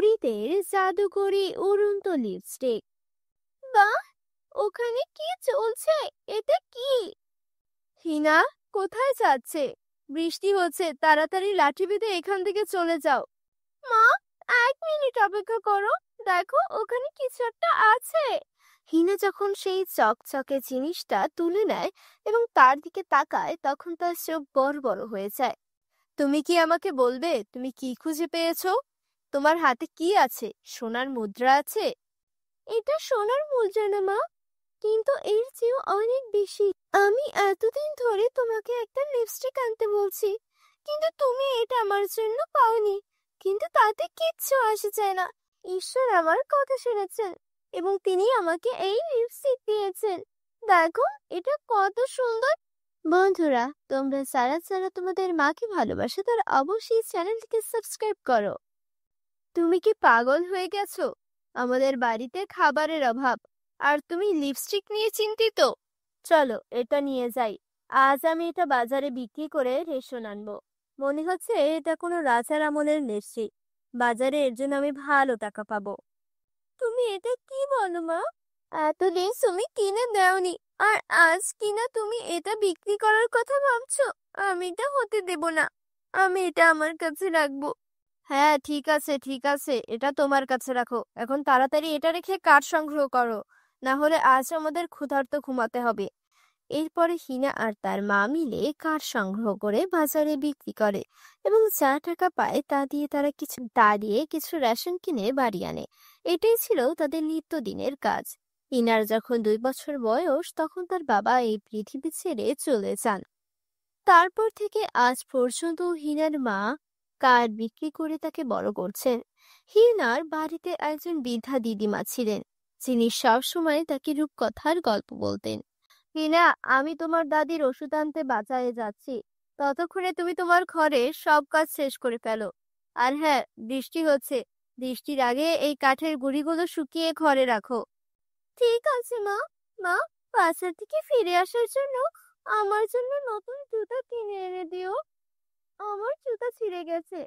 পরীদের জাদুকরি উড়ন্ত লিপস্টিক। বাহ, ওখানে কি চলছে? এটা কি? হিনা, কোথায় যাচ্ছে? বৃষ্টি হচ্ছে, তাড়াতাড়ি লাঠি বেঁধে এখান থেকে চলে যাও। মা, 1 মিনিট অপেক্ষা করো, দেখো ওখানে কিছু একটা আছে। হিনা যখন সেই চকচকে জিনিসটা তুলে নেয় এবং তার দিকে তাকায়, তখন তার চোখ বড় বড় হয়ে যায়। তুমি কি আমাকে বলবে তুমি কি খুঁজে পেয়েছো? তোমার হাতে কি আছে? সোনার মুদ্রা আছে? এটা সোনার মুদ্রা না মা, কিন্তু এর চেয়েও অনেক বেশি। আমি এতদিন ধরে তোমাকে একটা লিপস্টিক আনতে বলছি, কিন্তু তুমি এটা আমার জন্য পাওনি। কিন্তু তাতে কিচ্ছু আসে যায় না। ঈশ্বর আমার কথা শুনেছেন এবং তিনি আমাকে এই লিপস্টিক দিয়েছেন। দেখো, এটা কত সুন্দর। বন্ধুরা, তোমরা যারা যারা তোমাদের মাকে ভালোবাসো তারা অবশ্যই চ্যানেলটিকে সাবস্ক্রাইব করো। তুমি কি পাগল হয়ে গেছো? আমাদের বাড়িতে খাবারের অভাব, আর তুমি লিপস্টিক নিয়ে চিন্তিত? চলো এটা নিয়ে যাই। আজ আমি এটা বাজারে বিক্রি করে রেশন আনবো। মনে হচ্ছে এটা কোনো রাজার আমলের লিপস্টিক। বাজারে এর জন্য আমি ভালো টাকা পাবো। তুমি এটা কি বলো মা? এতদিন তুমি কিনে দাওনি, আর আজ কিনা তুমি এটা বিক্রি করার কথা ভাবছো? আমি এটা হতে দেব না। আমি এটা আমার কাছে রাখবো। হ্যাঁ, ঠিক আছে ঠিক আছে, এটা তোমার কাছে রাখো। এখন তাড়াতাড়ি এটা রেখে কাঠ সংগ্রহ করো, না হলে আজ আমাদের ক্ষুধার্ত ঘুমাতে হবে। এরপরে হিনা আর তার মা মিলে কাঠ সংগ্রহ করে বাজারে বিক্রি করে এবং যা টাকা পায় তা দিয়ে তারা কিছু রেশন কিনে বাড়ি আনে। এটাই ছিল তাদের নিত্যদিনের কাজ। হিনার যখন 2 বছর বয়স, তখন তার বাবা এই পৃথিবী ছেড়ে চলে যান। তারপর থেকে আজ পর্যন্ত হিনার মা কাঠ বিক্রি করে তাকে বড় করছেন। হিনার বাড়িতে একজন বৃদ্ধা দিদিমা ছিলেন, যিনি সবসময় তাকে রূপকথার গল্প বলতেন। হিনা, আমি তোমার দাদির ওষুধ আনতে বাজারে যাচ্ছি। ততক্ষণে তুমি তোমার ঘরে সব কাজ শেষ করে ফেলো। আর হ্যাঁ, বৃষ্টি হচ্ছে, বৃষ্টির আগে এই কাঠের গুঁড়িগুলো শুকিয়ে ঘরে রাখো। ঠিক আছে মা। মা, বাজার থেকে ফিরে আসার জন্য আমার জন্য নতুন জুতা কিনে এনে দিও। আমার জুতা ছিঁড়ে গেছে।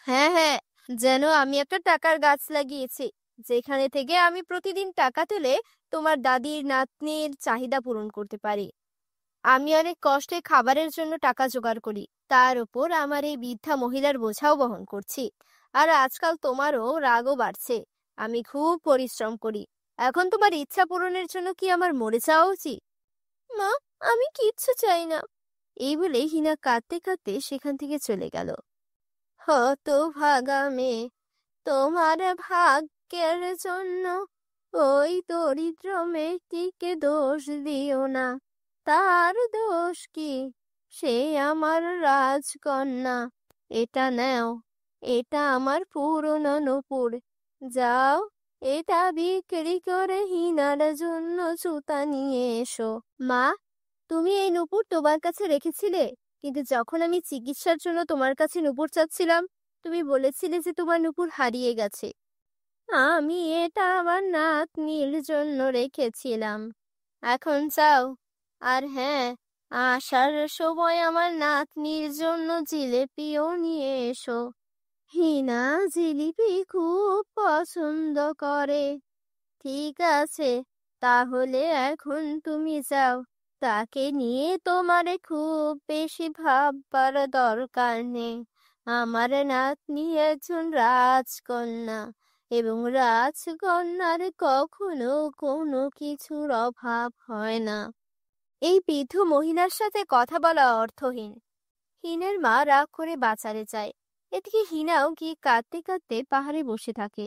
হ্যাঁ হ্যাঁ, যেন আমি একটা টাকার গাছ লাগিয়েছি, যেখানে থেকে আমি প্রতিদিন টাকা তুলে তোমার দাদির নাতনির চাহিদা পূরণ করতে পারি। আমি অনেক কষ্টে খাবারের জন্য টাকা জোগাড় করি, তার উপর আমার এই বৃদ্ধা মহিলার বোঝাও বহন করছি। আর আজকাল তোমারও রাগও বাড়ছে। আমি খুব পরিশ্রম করি। এখন তোমার ইচ্ছা পূরণের জন্য কি আমার মরে যাওয়া উচিত? মা, আমি কিচ্ছু চাই না। এই বলে হিনা কাঁদতে কাঁদতে সেখান থেকে চলে গেল। হতভাগা মেয়ে, তোমার ভাগ্যের জন্য ওই দরিদ্র মেয়েটিকে দোষ দিও না। তার দোষ কি? সে আমার রাজকন্যা। এটা নাও, এটা আমার পুরনো নূপুর। যাও, এটা বিক্রি করে হিনার জন্য জুতা নিয়ে এসো। মা, তুমি এই নূপুর তোমার কাছে রেখেছিলে, কিন্তু যখন আমি চিকিৎসার জন্য তোমার কাছে নূপুর চাচ্ছিলাম, তুমি বলেছিলে যে তোমার নূপুর হারিয়ে গেছে। আমি এটা আমার নাতনির জন্য রেখেছিলাম। এখন যাও, আর হ্যাঁ, আসার সময় আমার নাতনির জন্য জিলিপিও নিয়ে এসো। হিনা জিলিপি খুব পছন্দ করে। ঠিক আছে, তাহলে এখন তুমি যাও। তাকে নিয়ে তোমারে খুব বেশি ভাববার দরকার নেই। আমার নাতনি একজন রাজকন্যা, এবং রাজকন্যার কখনো কোনো কিছুর অভাব হয় না। এই বৃদ্ধ মহিলার সাথে কথা বলা অর্থহীন। হিনের মা রাগ করে বাজারে যায়। এদিকে হিনাও গিয়ে কাঁদতে কাঁদতে পাহাড়ে বসে থাকে।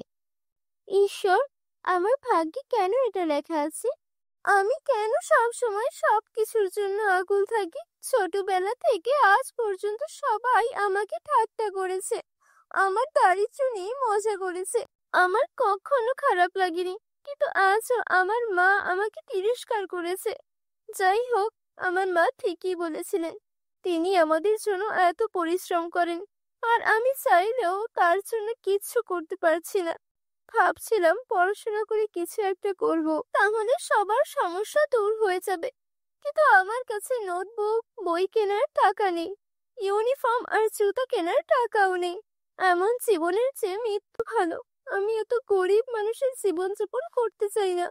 ঈশ্বর, আমার ভাগ্যে কেন এটা লেখা আছে? আমি কেন সব সময় সবকিছুর জন্য আকুল থাকি? ছোটবেলা থেকে আজ পর্যন্ত সবাই আমাকে ঠাট্টা করেছে, আমার দারিদ্র্য নিয়ে মজা করেছে। আমার কখনো খারাপ লাগেনি, কিন্তু আজও আমার মা আমাকে তিরস্কার করেছে। যাই হোক, আমার মা ঠিকই বলেছিলেন। তিনি আমাদের জন্য এত পরিশ্রম করেন, আর আমি চাইলেও তার জন্য কিচ্ছু করতে পারছি না। ভাবছিলাম পড়াশোনা করে কিছু একটা করব, তাহলে সবার সমস্যা দূর হয়ে যাবে। কিন্তু আমার কাছে নোটবুক, বই কেনার টাকা নেই, ইউনিফর্ম আর জুতা কেনার টাকাও নেই। এমন জীবনের চেয়ে মৃত্যু ভালো। আমি এত গরিব মানুষের জীবনযাপন করতে চাই না।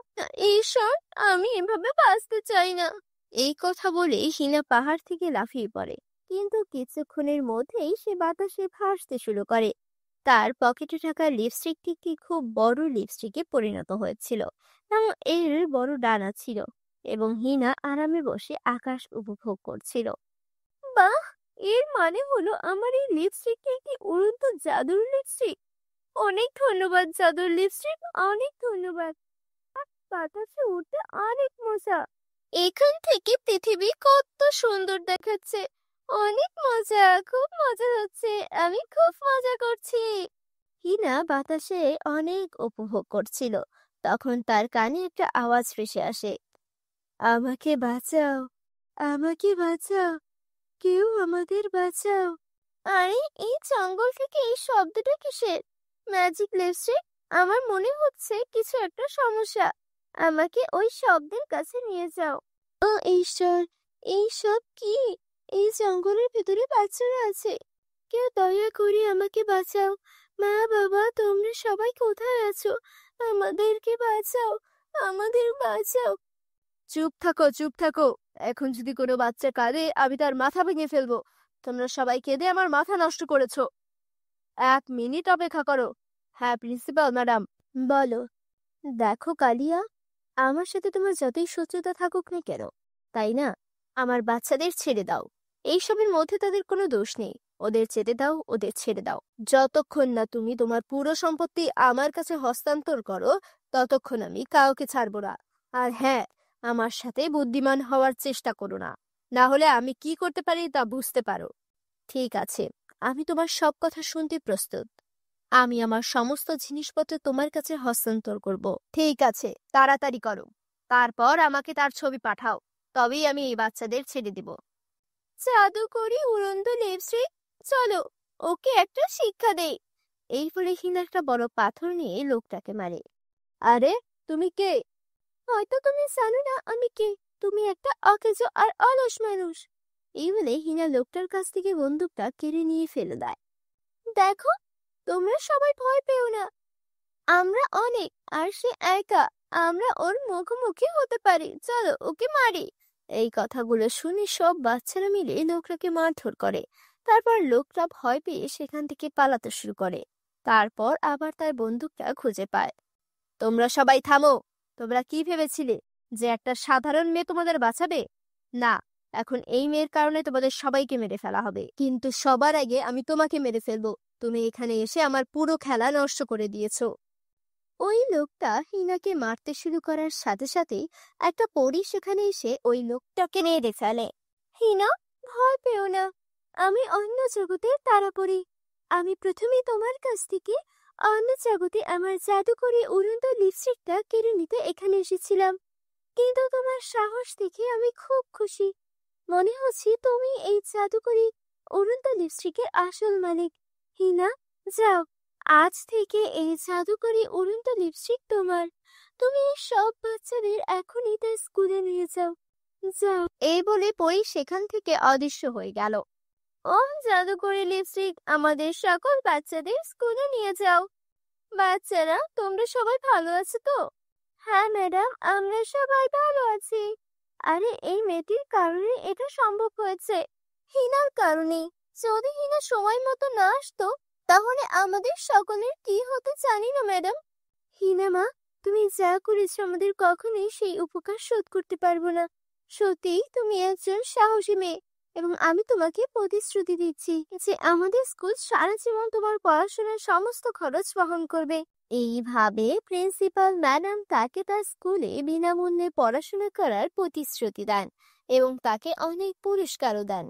ঈশ্বর, আমি এভাবে বাঁচতে চাই না। এই কথা বলে হিনা পাহাড় থেকে লাফিয়ে পড়ে, কিন্তু কিছুক্ষণের মধ্যেই সে বাতাসে ভাসতে শুরু করে। তার পকেটে থাকা লিপস্টিকটি কি খুব বড় লিপস্টিকে পরিণত হয়েছিল এবং এর বড় ডানা ছিল, এবং হিনা আরামে বসে আকাশ উপভোগ করছিল। বাহ! এর মানে হলো আমার এই লিপস্টিকটি একটি উড়ন্ত জাদুর লিপস্টিক। অনেক ধন্যবাদ জাদুর লিপস্টিক, অনেক ধন্যবাদ। বাতাসে উঠতে অনেক মজা। এখান থেকে পৃথিবী কত সুন্দর দেখাচ্ছে। অনেক মজা, খুব মজা হচ্ছে। আমি খুব মজা করছি। হিনা বাতাসে অনেক উপভোগ করছিল। তখন তার কানে একটা আওয়াজ ভেসে আসে, আমাকে বাঁচাও, আমাকে বাঁচাও, কেউ আমাদের বাঁচাও। আরে, এই জঙ্গল থেকে এই শব্দটা কিসের? ম্যাজিক লিপস্টিক, আমার মনে হচ্ছে কিছু একটা সমস্যা। আমাকে ওই শব্দের কাছে নিয়ে যাও। ও ঈশ্বর, এই সব কি? এই জঙ্গলের ভিতরে বাচ্চারা আছে। কেউ দয়া করে আমাকে বাঁচাও। মা, বাবা, তোমরা সবাই কোথায় আছো? আমাদেরকে বাঁচাও, আমাদের বাঁচাও। চুপ থাকো, চুপ থাকো। এখন যদি কোনো বাচ্চা কাঁদে আমি তার মাথা ভেঙে ফেলবো। তোমরা সবাই কেঁদে আমার মাথা নষ্ট করেছো। 1 মিনিট অপেক্ষা করো। হ্যাঁ প্রিন্সিপাল ম্যাডাম, বলো। দেখো কালিয়া, আমার সাথে তোমার যতই শত্রুতা থাকুক না কেন, তাই না, আমার বাচ্চাদের ছেড়ে দাও। এইসবের মধ্যে তাদের কোনো দোষ নেই। ওদের যেতে দাও, ওদের ছেড়ে দাও। যতক্ষণ না তুমি তোমার পুরো সম্পত্তি আমার কাছে হস্তান্তর করো, ততক্ষণ আমি কাউকে ছাড়বো না। আর হ্যাঁ, আমার সাথে বুদ্ধিমান হওয়ার চেষ্টা করো না, না হলে আমি কি করতে পারি তা বুঝতে পারো। ঠিক আছে, আমি তোমার সব কথা শুনতে প্রস্তুত। আমি আমার সমস্ত জিনিসপত্র তোমার কাছে হস্তান্তর করব। ঠিক আছে, তাড়াতাড়ি করো। তারপর আমাকে তার ছবি পাঠাও, তবেই আমি এই বাচ্চাদের ছেড়ে দিব। জাদুকরি উড়ন্ত লিপস্টিক, চলো ওকে একটা শিক্ষা দেই। এই বলে হিনা একটা বড় পাথর নিয়ে লোকটাকে মারে। আরে, তুমি কে? হয়তো তুমি জানো না আমি কে। তুমি একটা অকেজো আর অলস মানুষ। এই বলে হিনা লোকটার কাছ থেকে বন্দুকটা কেড়ে নিয়ে ফেলে দেয়। দেখো, তোমরা সবাই ভয় পেও না। আমরা অনেক, আর সে একা। আমরা ওর মুখোমুখি হতে পারি। চলো ওকে মারি। এই কথাগুলো শুনে সব বাচ্চারা মিলে লোকটাকে মারধর করে। তারপর লোকটা ভয় পেয়ে সেখান থেকে পালাতে শুরু করে। তারপর আবার তার বন্দুকটা খুঁজে পায়। তোমরা সবাই থামো। তোমরা কি ভেবেছিলে যে একটা সাধারণ মেয়ে তোমাদের বাঁচাবে? না, এখন এই মেয়ের কারণে তোমাদের সবাইকে মেরে ফেলা হবে। কিন্তু সবার আগে আমি তোমাকে মেরে ফেলবো। তুমি এখানে এসে আমার পুরো খেলা নষ্ট করে দিয়েছো। ওই লোকটা হিনাকে মারতে শুরু করার সাথে সাথেই একটা পরী সেখানে এসে ওই লোকটাকে মেরে ফেলে। হিনা, ভয় পেও না। আমি অন্য জগতের তারাপরি। আমি প্রথমে তোমার কাছ থেকে অন্য জগতে আমার জাদুকরি উড়ন্ত লিপস্টিকটা কেড়ে নিতে এখানে এসেছিলাম। কিন্তু তোমার সাহস দেখে আমি খুব খুশি। মনে হচ্ছে তুমি এই জাদুকরি উড়ন্ত লিপস্টিকের আসল মালিক। হিনা, যাও, আজ থেকে এই জাদুকরি উড়ন্ত লিপস্টিক তোমার। তুমি এই সব বাচ্চাদের এখনই তার স্কুলে নিয়ে যাও। যাও। এই বলে পরি সেখান থেকে অদৃশ্য হয়ে গেল। ও জাদুকরি লিপস্টিক, আমাদের সকল বাচ্চাদের স্কুলে নিয়ে যাও। বাচ্চারা, তোমরা সবাই ভালো আছো তো? হ্যাঁ ম্যাডাম, আমরা সবাই ভালো আছি। আরে, এই মেয়েটির কারণে এটা সম্ভব হয়েছে। হিনার কারণে। যদি হিনা সময় মতো না আসতো, তাহলে আমাদের সকলের কি হতে জানি না ম্যাডাম। হিনা মা, তুমি যা করেছো আমাদের কখনোই সেই উপকার শোধ করতে পারবো না। সত্যি তুমি একজন সাহসী মেয়ে, এবং আমি তোমাকে প্রতিশ্রুতি দিচ্ছি যে আমাদের স্কুল সারা জীবন তোমার পড়াশোনার সমস্ত খরচ বহন করবে। এইভাবে প্রিন্সিপাল ম্যাডাম তাকে তার স্কুলে বিনামূল্যে পড়াশোনা করার প্রতিশ্রুতি দেন এবং তাকে অনেক পুরস্কারও দেন।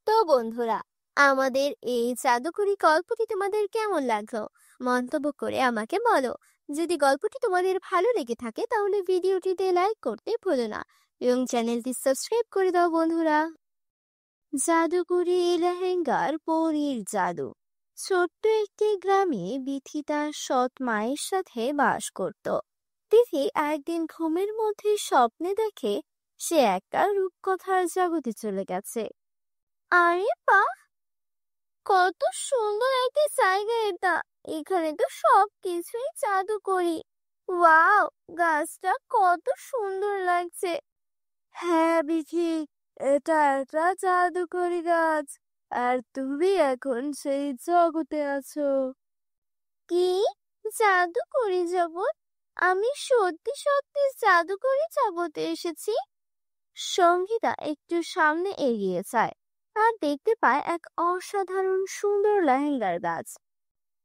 তো বন্ধুরা, আমাদের এই জাদুকরি গল্পটি তোমাদের কেমন লাগলো মন্তব্য করে আমাকে বলো। যদি গল্পটি তোমাদের ভালো লেগে থাকে তাহলে ভিডিওটিতে লাইক করতে ভুলো না এবং চ্যানেলটি সাবস্ক্রাইব করে দাও বন্ধুরা। জাদুকরি লেহেঙ্গার পরীর জাদু। ছোট্ট একটি গ্রামে বিথি তার সৎ মায়ের সাথে বাস করত। তিথি একদিন ঘুমের মধ্যে স্বপ্নে দেখে সে একটা রূপকথার জগতে চলে গেছে। আরে বাহ, কত সুন্দর একটা জায়গা এটা। এখানে তো সবকিছুই জাদুকরি। ওয়াও, গাছটা কত সুন্দর লাগছে। হ্যাঁ বিথি, এটা একটা জাদুকরি গাছ, আর তুমি এখন সেই জগতে আছো। কি? জাদুকরি জগৎ? আমি সত্যি সত্যি জাদুকরি জগতে এসেছি। সঙ্গীতা একটু সামনে এগিয়ে যায় আর দেখতে পায় এক অসাধারণ সুন্দর লেহেঙ্গার গাছ।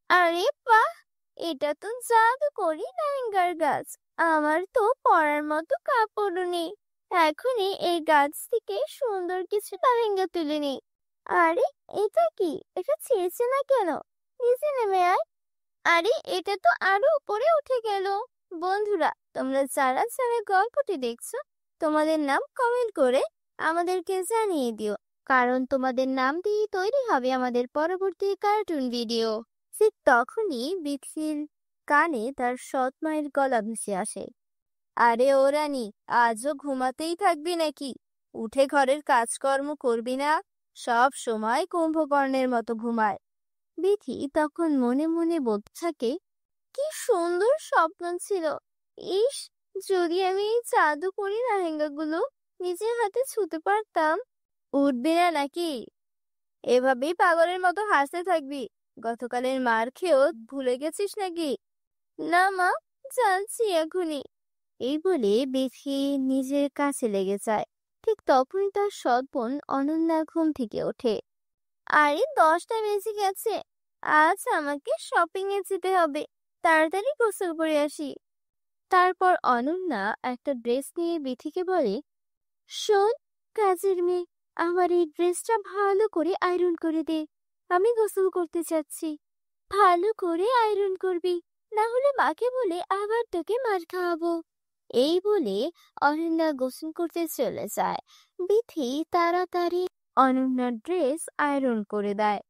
আরে বাহ, এটা তো জাদুকরি লেহেঙ্গার গাছ। আমার তো পরার মতো কাপড়ও নেই। এখনই এই গাছ থেকে সুন্দর কিছু লেহেঙ্গা তুলে নিই। আরে এটা কি? এটা ছিঁড়ছে না কেন? নিচে নেমে আয়। আরে এটা তো আরো উপরে উঠে গেল। বন্ধুরা, তোমরা যারা যারা গল্পটি দেখছো, তোমাদের নাম কমেন্ট করে আমাদেরকে জানিয়ে দিও, কারণ তোমাদের নাম দিয়ে তৈরি হবে আমাদের পরবর্তী কার্টুন ভিডিও। ঠিক তখনই বিথির কানে তার সৎ মায়ের গলা ভেসে আসে। আরে ও রানী, আজও ঘুমাতেই থাকবি নাকি? উঠে ঘরের কাজকর্ম করবি না? সব সময় কুম্ভকর্ণের মতো ঘুমায়। বিথি তখন মনে মনে বলতে থাকে, কি সুন্দর স্বপ্ন ছিল। ইস, যদি আমি এই জাদুকরি লেহেঙ্গাগুলো নিজের হাতে ছুঁতে পারতাম। উঠবি না নাকি? এভাবেই পাগলের মতো হাসতে থাকবি? গতকালের মার খেয়েও ভুলে গেছিস নাকি? না মা, যাচ্ছি এখনই। এই বলে বিথি নিজের কাছে লেগে যায়। ঠিক তখনই তার সৎ বোন অনন্যা ঘুম থেকে ওঠে। আরে 10টা বেজে গেছে, আজ আমাকে শপিং এ যেতে হবে। তাড়াতাড়ি গোসল করে আসি। তারপর অনন্যা একটা ড্রেস নিয়ে বিথিকে বলে, শোন কাজের মেয়ে, আমার এই ড্রেসটা ভালো করে আয়রন করে দে। আমি গোসল করতে চাচ্ছি। ভালো করে আয়রন করবি, না হলে মাকে বলে আবার তোকে মার খাওয়াবো। এই বলে অনন্যা গোসল করতে চলে যায়। বিথি তাড়াতাড়ি অনন্যার ড্রেস আয়রন করে দেয়।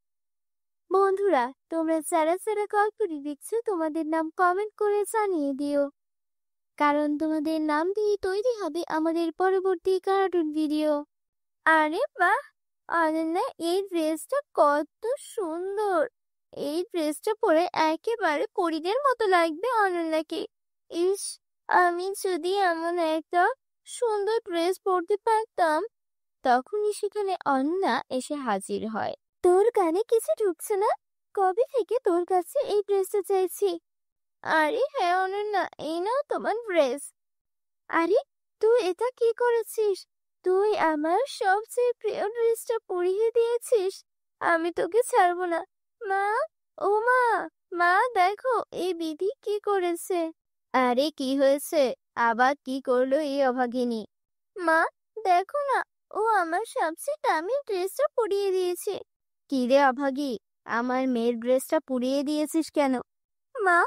বন্ধুরা, তোমরা যারা যারা গল্পটি দেখছো, তোমাদের নাম কমেন্ট করে জানিয়ে দিও, কারণ তোমাদের নাম দিয়ে তৈরি হবে আমাদের পরবর্তী কার্টুন ভিডিও। আরে বাহ, অনন্যা এই ড্রেসটা কত সুন্দর। এই ড্রেসটা পরে একেবারে পরীদের মতো লাগবে অনন্যাকে। ইস, আমি যদি এমন একটা সুন্দর ড্রেস পরতে পারতাম। তখনই সেখানে অনন্যা এসে হাজির হয়। তোর কানে কিছু ঢুকছে না? কবে থেকে তোর কাছে এই ড্রেসটা চাইছি। আরে হ্যাঁ অনন্যা, এই নাও তোমার ড্রেস। আরে তুই এটা কি করেছিস? তুই আমার সবচেয়ে প্রিয় ড্রেসটা পরিয়ে দিয়েছিস। আমি তোকে ছাড়বো না। মা, ও মা, মা দেখো এই বিধি কি করেছে। আরে কি হয়েছে? আবার কি করলো এই অভাগিনী? মা দেখো না, ও আমার সবচেয়ে দামি ড্রেসটা পরিয়ে দিয়েছে। কি রে অভাগী, আমার মেয়ের ড্রেসটা পুড়িয়ে দিয়েছিস কেন? মা,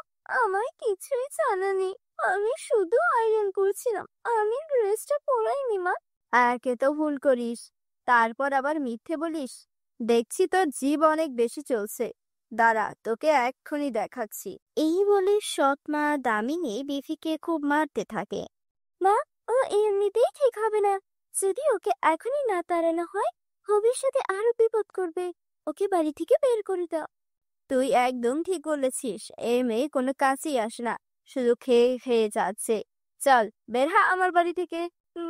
আমার কিছুই জানা নেই। আমি শুধু আয়রন করছিলাম, আমি ড্রেসটা পরাইনি মা। একে তো ভুল করিস, তারপর আবার মিথ্যে বলিস। দেখছি তোর জিভ অনেক বেশি চলছে। দাঁড়া, তোকে এক্ষুনি দেখাচ্ছি। এই বলে সৎ মা দামিনী বিথিকে খুব মারতে থাকে। মা, ও এমনিতেই ঠিক হবে না। যদি ওকে এখনই না তাড়ানো হয়, ভবিষ্যতে আরো বিপদ করবে। ওকে বাড়ি থেকে বের করে দাও। তুই একদম ঠিক বলেছিস, এই মেয়ে কোনো কাজেই আসে না, শুধু খেয়ে খেয়ে যাচ্ছে। চল বের হ আমার বাড়ি থেকে।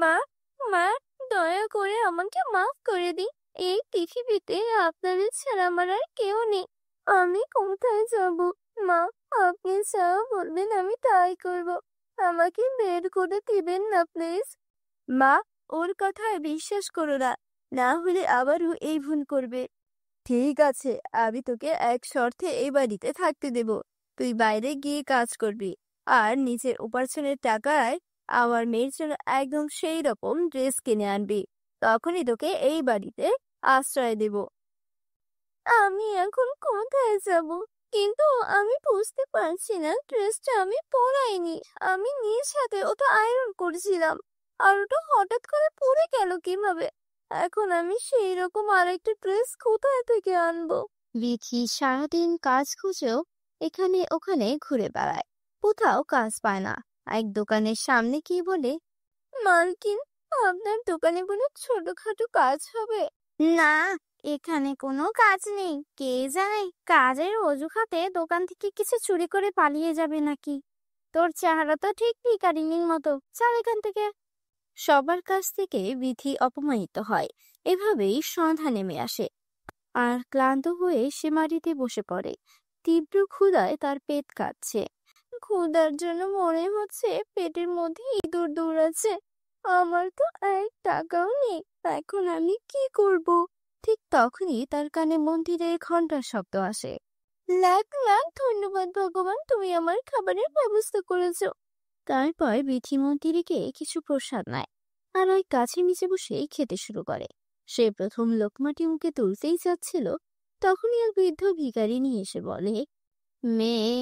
মা, মা, দয়া করে আমাকে মাফ করে দিন। এই পৃথিবীতে আপনাদের ছাড়া আমার আর কেউ নেই। আমি কোথায় যাব? মা, আপনি যা বলবেন আমি তাই করব। আমাকে বের করে দিবেন না প্লিজ। মা, ওর কথায় বিশ্বাস করো না, না হলে আবারও এই ভুল করবে। ঠিক আছে, আমি তোকে এক শর্তে এই বাড়িতে থাকতে দেব। তুই বাইরে গিয়ে কাজ করবি, আর নিজের উপার্জনের টাকায় আমার মেয়ের জন্য একদম সেই রকম ড্রেস কিনে আনবি। তখনই তোকে এই বাড়িতে আশ্রয় দেব। আমি এখন কোথায় যাব? কিন্তু আমি বুঝতে পারছি না, ড্রেসটা আমি পরাইনি। আমি নিজ হাতে ওটা আয়রন করেছিলাম, আর ওটা হঠাৎ করে পড়ে গেল কিভাবে? এখন আমি সেই রকম আরেকটা ড্রেস কোথায় থেকে আনবো? বিথি সারাদিন কাজ খুঁজেও এখানে ওখানে ঘুরে বেড়ায়, কোথাও কাজ পায় না। এক দোকানের সামনে গিয়ে বলে, মালকিন, আপনার দোকানে কোনো ছোটখাটো কাজ হবে? না, এখানে কোনো কাজ নেই, কে জানে কাজের অজুহাতে দোকান থেকে কিছু চুরি করে পালিয়ে যাবে নাকি। তোর চেহারা তো ঠিক ভিখারিনীর মতো, চল এখান থেকে। সবার কাছ থেকে বিথি অপমানিত হয়। এভাবেই সন্ধ্যা নেমে আসে, আর ক্লান্ত হয়ে সে মাটিতে বসে পড়ে। তীব্র ক্ষুধায় তার পেট কাঁপছে। ক্ষুধার জন্য মনে হচ্ছে পেটের মধ্যে ইঁদুর দৌড়াচ্ছে। আমার তো 1 টাকাও নেই, এখন আমি কি করব? ঠিক তখনই তার কানে মন্দিরের ঘন্টার শব্দ আসে। লাখ লাখ ধন্যবাদ ভগবান, তুমি আমার খাবারের ব্যবস্থা করেছো। তারপর বিথি মন্দিরকে কিছু প্রসাদ নেয়, আর ওই গাছের নিচে বসেই খেতে শুরু করে। সে প্রথম লোকমাটি মুখে তুলতেই যাচ্ছিল, তখনই এক বৃদ্ধ ভিখারিনী এসে বলে, মেয়ে,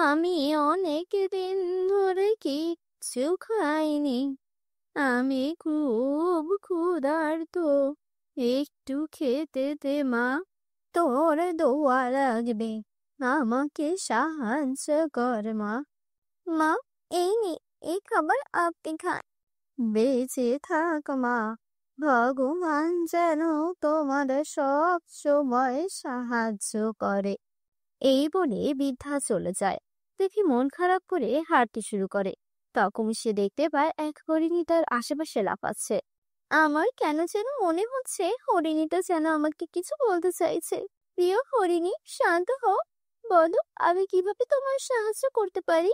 আমি অনেক দিন ধরে কিচ্ছু খাইনি, আমি খুব ক্ষুধার্ত, একটু খেতে দে মা, তোর দোয়া লাগবে, আমাকে সাহায্য কর মা। মা, এই নে, এই খাবার আপনি খান। বেঁচে থাক মা, ভগবান যেন তোমার সব সময় সাহায্য করে। এই বলে বৃদ্ধা চলে যায়। দেখি মন খারাপ করে হাঁটতে শুরু করে। তখন সে দেখতে পায় এক হরিণী তার আশেপাশে লাফাচ্ছে। আমার কেন যেন মনে হচ্ছে হরিণীটা যেন আমাকে কিছু বলতে চাইছে। প্রিয় হরিণী, শান্ত হও, বলো আমি কিভাবে তোমার সাহায্য করতে পারি।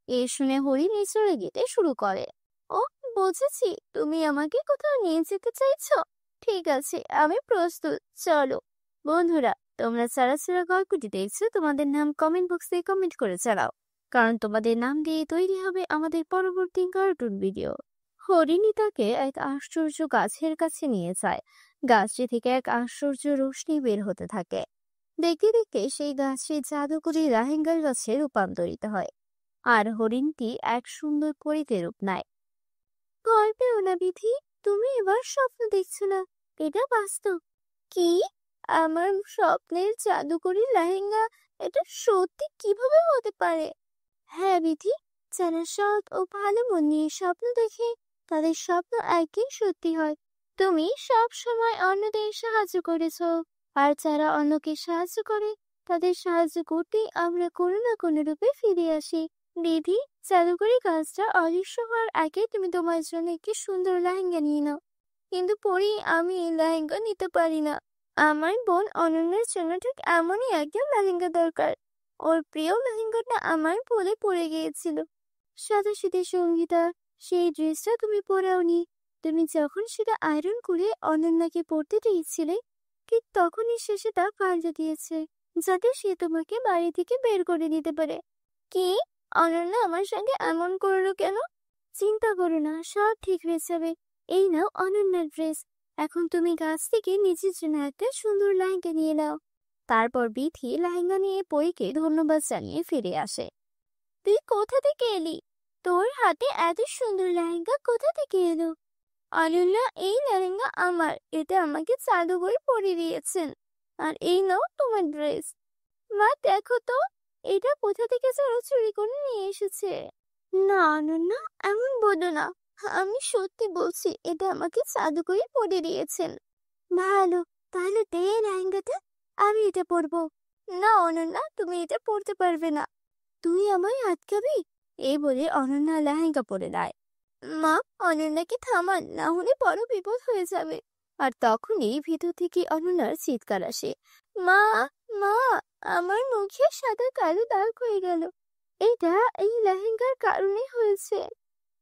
এ শুনে হরিণী চলে যেতে শুরু করে। ও, বুঝেছি, তুমি আমাকে কোথাও নিয়ে যেতে চাইছো। ঠিক আছে, আমি প্রস্তুত, চলো। বন্ধুরা, তোমরা যারা যারা গল্পটি দেখছো, তোমাদের নাম কমেন্ট বক্সে কমেন্ট করে জানাও, কারণ তোমাদের নাম দিয়ে তৈরি হবে আমাদের পরবর্তী কার্টুন ভিডিও। হরিণী তাকে এক আশ্চর্য গাছের কাছে নিয়ে যায়। গাছটি থেকে এক আশ্চর্য রোশনি বের হতে থাকে। দেখতে দেখতে সেই গাছটি জাদুকরি রাহেঙ্গার গাছে রূপান্তরিত হয়, আর হরিণটি এক সুন্দর পরীতে রূপ নেয়। ভয় পেও না বিধি, তুমি এবার স্বপ্ন দেখছো না, এটা বাস্তব। কি? আমার স্বপ্নের জাদুকরি লেহেঙ্গা, এটা সত্যি কিভাবে হতে পারে? হ্যাঁ বিধি, যারা সৎ ও ভালো মন নিয়ে স্বপ্ন দেখে তাদের স্বপ্ন একই সত্যি হয়। তুমি সব সময় অন্যদের সাহায্য করেছো, আর যারা অন্যকে সাহায্য করে তাদের সাহায্য করতেই আমরা কোনো না কোনো রূপে ফিরে আসি। বিধি, জাদুকরি কাজটা অদৃশ্য হওয়ার আগে তুমি তোমার জন্য একটি সুন্দর লেহেঙ্গা নিয়ে নাও। কিন্তু পরি, আমি এই লেহেঙ্গা নিতে পারি না। আমার বোন অনন্যার জন্য ঠিক এমনই একটা লেহেঙ্গা দরকার। ওর প্রিয় লেহেঙ্গাটা আমার বলে পড়ে গিয়েছিল। সাদাসিধে সঙ্গীতা, সেই ড্রেসটা তুমি পরাওনি। তুমি যখন সেটা আয়রন করে অনন্যাকে পরতে দিয়েছিলে, ঠিক তখনই সে সেটা পাল্টে দিয়েছে, যাতে সে তোমাকে বাড়ি থেকে বের করে দিতে পারে। কি? অনন্যা আমার সঙ্গে এমন করলো কেন? চিন্তা করো না, সব ঠিক হয়ে যাবে। এই নাও অনন্যার ড্রেস। এখন তুমি গাছ থেকে নিজের জন্য একটা সুন্দর লেহেঙ্গা নিয়ে নাও। তারপর বিথি লেহেঙ্গা নিয়ে পরীকে ধন্যবাদ জানিয়ে ফিরে আসে। তুই কোথা থেকে এলি? তোর হাতে এত সুন্দর লেহেঙ্গা কোথা থেকে এলো? অনন্যা, এই লেহেঙ্গা আমার, এটা আমাকে জাদুকর পরিয়ে দিয়েছেন। আর এই নাও তোমার ড্রেস। মা, দেখো তো, এটা কোথা থেকে যেন চুরি করে নিয়ে এসেছে। না অনন্যা, এমন বলো না, আমি সত্যি বলছি, এটা আমাকে জাদুকরই পরিয়ে দিয়েছেন। ভালো, তাহলে দে এই লেহেঙ্গাটা, আমি এটা পরবো। না অনন্যা, তুমি এটা পরতে পারবে না। তুই আমায় আটকাবি? এই বলে অনন্যা লেহেঙ্গা পরে দেয়। মা, অনন্যাকে থামান, না হলে বড় বিপদ হয়ে যাবে। আর তখনই ভিতর থেকে অনন্যার চিৎকার আসে। মা, মা, আমার মুখে সাদা কালো দাগ হয়ে গেল। এটা এই লেহেঙ্গার কারণে হয়েছে।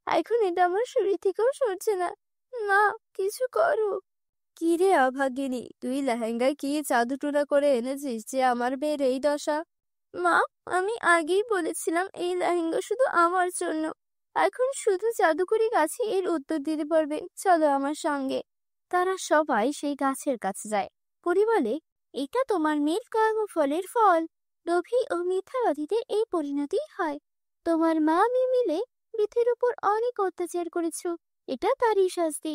এখন এটা আমার শরীর থেকেও সরছে না। মা, কিছু করো। কি রে অভাগিনী, তুই লেহেঙ্গায় কি জাদুটোনা করে এনেছিস যে আমার মেয়ের এই দশা? মা, আমি আগেই বলেছিলাম এই লেহেঙ্গা শুধু আমার জন্য। এখন শুধু জাদুকরি গাছে এর উত্তর দিতে পারবে, চলো আমার সঙ্গে। তারা সবাই সেই গাছের কাছে যায়। পরি বলে, এটা তোমার মেয়ের কর্মফলের ফল। লোভী ও মিথ্যাবাদীদের এই পরিণতি হয়। তোমার মা আমি মিলে পৃথিবীর উপর অনেক অত্যাচার করেছো, এটা তারই শাস্তি।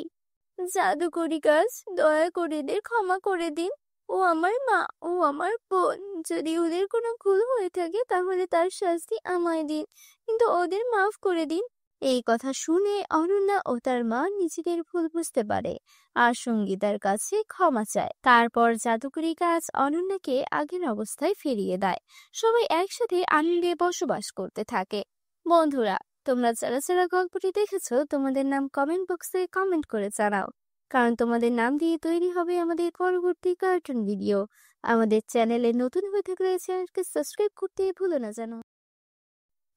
জাদুকরি গাছ, দয়া করে এদের ক্ষমা করে দিন। ও আমার মা, ও আমার বোন। যদি ওদের কোনো ভুল হয়ে থাকে তাহলে তার শাস্তি আমায় দিন, কিন্তু ওদের মাফ করে দিন। এই কথা শুনে অনন্যা ও তার মা নিজেদের ভুল বুঝতে পারে আর সঙ্গীতার কাছে ক্ষমা চায়। তারপর জাদুকরি গাছ অনন্যাকে আগের অবস্থায় ফিরিয়ে দেয়। সবাই একসাথে আনন্দে বসবাস করতে থাকে। বন্ধুরা, তোমরা যারা যারা গল্পটি দেখেছো তোমাদের নাম কমেন্ট বক্সে কমেন্ট করে জানাও, কারণ তোমাদের নাম দিয়ে তৈরি হবে আমাদের পরবর্তী কার্টুন ভিডিও। আমাদের চ্যানেলে নতুন হয়ে থাকলে চ্যানেলকে সাবস্ক্রাইব করতে ভুলো না যেন।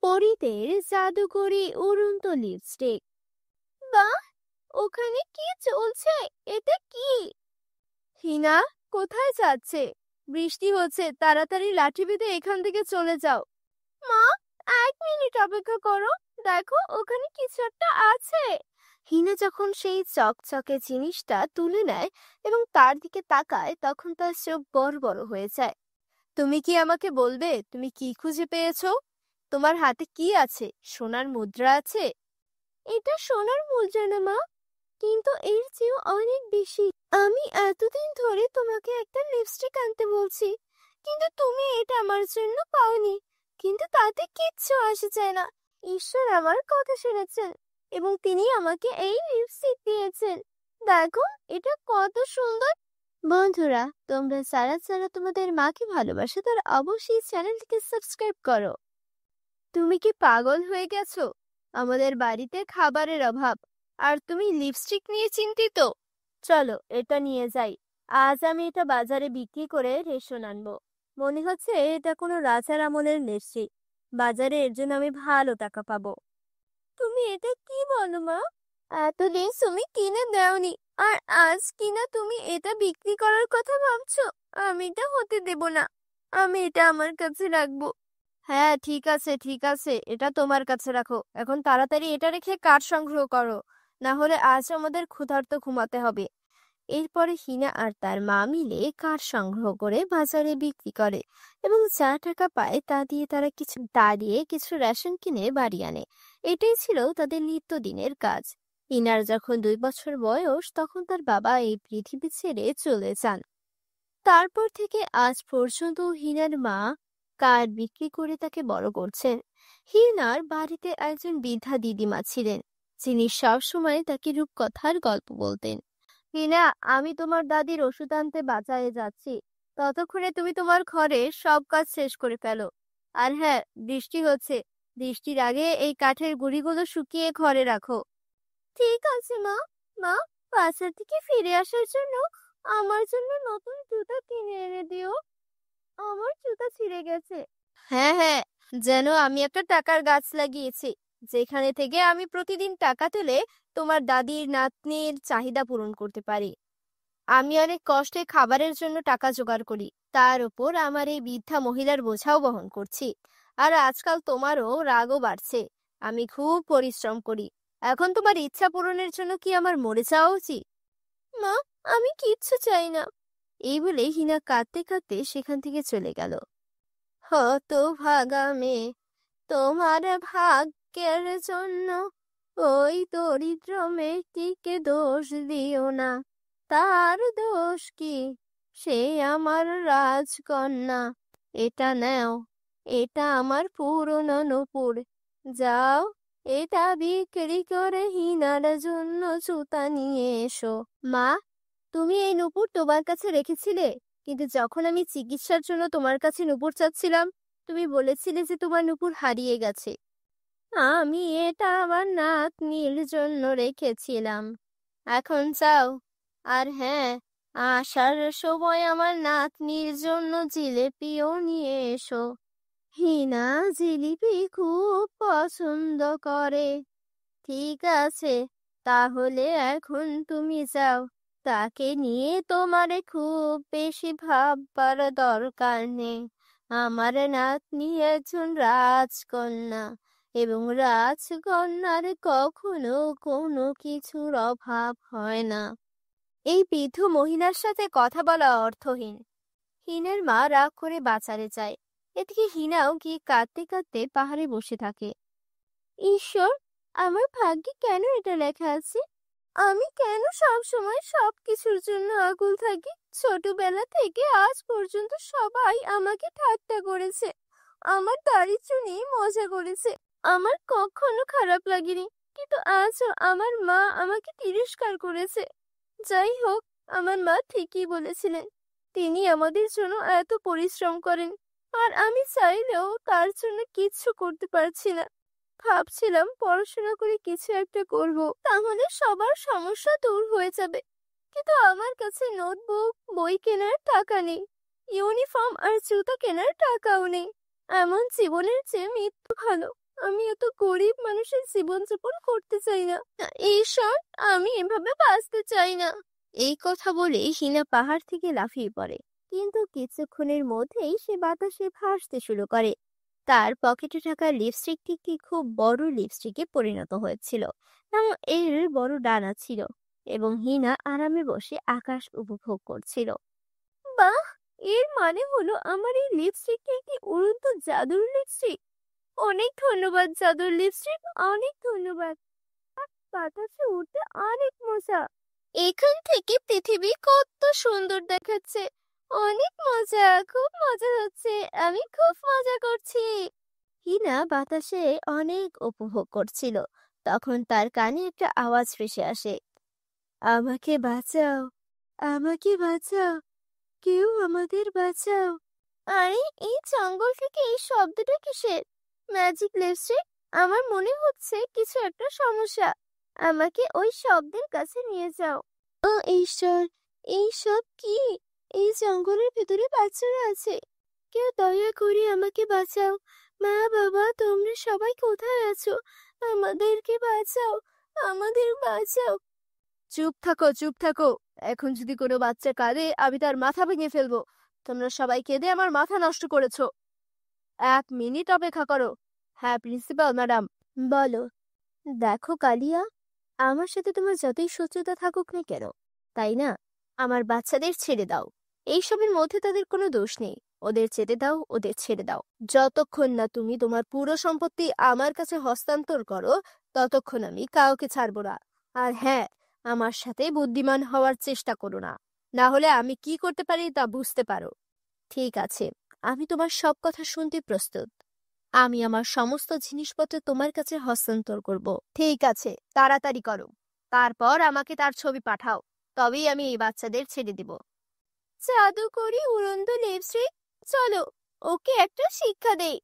পরীদের জাদুকরি উড়ন্ত লিপস্টিক। বাহ, ওখানে কি চলছে? এটা কি? হিনা, কোথায় যাচ্ছে? বৃষ্টি হচ্ছে, তাড়াতাড়ি লাঠি বেঁধে এখান থেকে চলে যাও। মা, 1 মিনিট অপেক্ষা করো, দেখো ওখানে কিছু একটা আছে। হিনা যখন সেই চকচকে জিনিসটা তুলে নেয় এবং তার দিকে তাকায়, তখন তার চোখ বড় বড় হয়ে যায়। তুমি কি আমাকে বলবে তুমি কি খুঁজে পেয়েছো? তোমার হাতে কি আছে? সোনার মুদ্রা আছে? এটা সোনার মুদ্রা না মা, কিন্তু এর চেয়েও অনেক বেশি। আমি এতদিন ধরে তোমাকে একটা লিপস্টিক আনতে বলছি, কিন্তু তুমি এটা আমার জন্য পাওনি। কিন্তু তাতে কিচ্ছু আসে যায় না। ঈশ্বর আমার কথা শুনেছেন এবং তিনি আমাকে এই লিপস্টিক দিয়েছেন। দেখো এটা কত সুন্দর। বন্ধুরা, তোমরা যারা যারা তোমাদের মাকে ভালোবাসো তারা অবশ্যই চ্যানেলটিকে সাবস্ক্রাইব করো। তুমি কি পাগল হয়ে গেছো? আমাদের বাড়িতে খাবারের অভাব আর তুমি লিপস্টিক নিয়ে চিন্তিত? চলো এটা নিয়ে যাই। আজ আমি এটা বাজারে বিক্রি করে রেশন আনবো। মনে হচ্ছে এটা কোনো রাজার আমলের লিপস্টিক। বাজারে এর জন্য আমি ভালো টাকা পাবো। তুমি এটা কি বলো মা? এতদিন তুমি কিনে দাওনি আর আজ কিনা তুমি এটা বিক্রি করার কথা ভাবছো? আমি এটা হতে দেব না। আমি এটা আমার কাছে রাখবো। হ্যাঁ, ঠিক আছে ঠিক আছে, এটা তোমার কাছে রাখো। এখন তাড়াতাড়ি এটা রেখে কাঠ সংগ্রহ করো, না হলে আজ আমাদের ক্ষুধার্ত ঘুমাতে হবে। এরপরে হিনা আর তার মা মিলে কাঠ সংগ্রহ করে বাজারে বিক্রি করে এবং যা টাকা পায় তা দিয়ে কিছু রেশন কিনে বাড়ি আনে। এটাই ছিল তাদের নিত্যদিনের কাজ। হিনার যখন 2 বছর বয়স, তখন তার বাবা এই পৃথিবী ছেড়ে চলে যান। তারপর থেকে আজ পর্যন্ত হিনার মা কাঠ বিক্রি করে তাকে বড় করছেন। হিনার বাড়িতে একজন বৃদ্ধা দিদিমা ছিলেন, যিনি সবসময় তাকে রূপকথার গল্প বলতেন। হিনা, আমি তোমার দাদির ওষুধ আনতে বাজারে যাচ্ছি, ততক্ষণে তুমি তোমার ঘরে সব কাজ শেষ করে ফেলো। আর হ্যাঁ, বৃষ্টি হচ্ছে, বৃষ্টির আগে এই কাঠের গুঁড়িগুলো শুকিয়ে ঘরে রাখো। ঠিক আছে মা। মা, বাজার থেকে ফিরে আসার জন্য আমার জন্য নতুন জুতা কিনে এনে দিও। আমার জুতা ছিঁড়ে গেছে। হ্যাঁ হ্যাঁ, যেন আমি একটা টাকার গাছ লাগিয়েছি, যেখানে থেকে আমি প্রতিদিন টাকা তুলে তোমার দাদির নাতনির চাহিদা পূরণ করতে পারি। আমি অনেক কষ্টে খাবারের জন্য টাকা জোগাড় করি, তার উপর আমার এই বৃদ্ধা মহিলার বোঝাও বহন করছি। আর আজকাল তোমারও রাগও বাড়ছে। আমি খুব পরিশ্রম করি। এখন তোমার ইচ্ছা পূরণের জন্য কি আমার মরে যাওয়া উচিত? মা, আমি কিচ্ছু চাই না। এই বলে হিনা কাঁদতে কাঁদতে সেখান থেকে চলে গেল। হতভাগা মেয়ে, তোমার ভাগ্যের জন্য ওই দরিদ্র মেয়েটিকে দোষ দিও না। তার দোষ কি? সে আমার রাজকন্যা। এটা নাও, এটা আমার পুরনো নূপুর। যাও, এটা বিক্রি করে হিনার জন্য জুতা নিয়ে এসো। মা, তুমি এই নূপুর তোমার কাছে রেখেছিলে, কিন্তু যখন আমি চিকিৎসার জন্য তোমার কাছে নূপুর চাচ্ছিলাম, তুমি বলেছিলে যে তোমার নূপুর হারিয়ে গেছে। আমি এটা আমার নাতনির জন্য রেখেছিলাম। এখন যাও, আর হ্যাঁ, আসার সময় আমার নাতনির জন্য জিলিপিও নিয়ে এসো। হিনা জিলিপি খুব পছন্দ করে। ঠিক আছে, তাহলে এখন তুমি যাও। তাকে নিয়ে তোমারে খুব বেশি ভাববার দরকার নেই। আমার নাতনি একজন রাজকন্যা, এবং রাজকন্যার কখনো কোনো কিছুর অভাব হয় না। এই বৃদ্ধ মহিলার সাথে কথা বলা অর্থহীন। হিনের মা রাগ করে বাজারে যায়। এদিকে হিনাও গিয়ে কাঁদতে কাঁদতে পাহাড়ে বসে থাকে। ঈশ্বর, আমার ভাগ্যে কেন এটা লেখা আছে? আমি কেন সব সময় সবকিছুর জন্য আকুল থাকি? ছোটবেলা থেকে আজ পর্যন্ত সবাই আমাকে ঠাট্টা করেছে, আমার দাড়িচুল নিয়ে মজা করেছে। আমার কখনো খারাপ লাগেনি, কিন্তু আজও আমার মা আমাকে তিরস্কার করেছে। যাই হোক, আমার মা ঠিকই বলেছিলেন। তিনি আমাদের জন্য এত পরিশ্রম করেন, আর আমি চাইলেও তার জন্য কিচ্ছু করতে পারছি না। ভাবছিলাম পড়াশোনা করে কিছু একটা করব, তাহলে সবার সমস্যা দূর হয়ে যাবে। কিন্তু আমার কাছে নোটবুক, বই কেনার টাকা নেই, ইউনিফর্ম আর জুতা কেনার টাকাও নেই। এমন জীবনের চেয়ে মৃত্যু ভালো। আমি এত গরিব মানুষের জীবনযাপন করতে চাই না। ঈশ্বর, আমি এভাবে বাঁচতে চাই না। এই কথা বলে হিনা পাহাড় থেকে লাফিয়ে পড়ে, কিন্তু কিছুক্ষণের মধ্যেই সে বাতাসে ভাসতে শুরু করে। তার পকেটে থাকা লিপস্টিকটি খুব বড় লিপস্টিকে পরিণত হয়েছিল, এবং এর বড় ডানা ছিল, এবং হিনা আরামে বসে আকাশ উপভোগ করছিল। বাহ! এর মানে হলো আমার এই লিপস্টিকটি একটি উড়ন্ত জাদুর লিপস্টিক। অনেক ধন্যবাদ জাদুর লিপস্টিক, অনেক ধন্যবাদ। বাতাসে উঠতে অনেক মজা। এখান থেকে পৃথিবী কত সুন্দর দেখাচ্ছে। অনেক মজা, খুব মজা হচ্ছে। আমি খুব মজা করছি। হিনা বাতাসে অনেক উপভোগ করছিল। তখন তার কানে একটা আওয়াজ ভেসে আসে, আমাকে বাঁচাও, আমাকে বাঁচাও, কেউ আমাদের বাঁচাও। আরে, এই জঙ্গল থেকে এই শব্দটা কিসের? ম্যাজিক লিপস্টিক, আমার মনে হচ্ছে কিছু একটা সমস্যা। আমাকে ওই শব্দের কাছে নিয়ে যাও। ও ঈশ্বর, এই সব কি? এই জঙ্গলের ভিতরে বাচ্চারা আছে। কেউ দয়া করে আমাকে বাঁচাও। মা, বাবা, তোমরা সবাই কোথায় আছো? আমাদেরকে বাঁচাও, আমাদের বাঁচাও। চুপ থাকো, চুপ থাকো। এখন যদি কোনো বাচ্চা কাঁদে, আমি তার মাথা ভেঙে ফেলবো। তোমরা সবাই কেঁদে আমার মাথা নষ্ট করেছো। 1 মিনিট অপেক্ষা করো। হ্যাঁ প্রিন্সিপাল ম্যাডাম, বলো। দেখো কালিয়া, আমার সাথে তোমার যতই শত্রুতা থাকুক না কেন, তাই না, আমার বাচ্চাদের ছেড়ে দাও। এইসবের মধ্যে তাদের কোনো দোষ নেই। ওদের যেতে দাও, ওদের ছেড়ে দাও। যতক্ষণ না তুমি তোমার পুরো সম্পত্তি আমার কাছে হস্তান্তর করো, ততক্ষণ আমি কাউকে ছাড়বো না। আর হ্যাঁ, আমার সাথে বুদ্ধিমান হওয়ার চেষ্টা করো না, না হলে আমি কি করতে পারি তা বুঝতে পারো। ঠিক আছে, আমি তোমার সব কথা শুনতে প্রস্তুত। আমি আমার সমস্ত জিনিসপত্র তোমার কাছে হস্তান্তর করব। ঠিক আছে, তাড়াতাড়ি করো। তারপর আমাকে তার ছবি পাঠাও, তবেই আমি এই বাচ্চাদের ছেড়ে দিব। জাদুকরি উড়ন্ত লিপস্টিক, চলো ওকে একটা শিক্ষা দেই।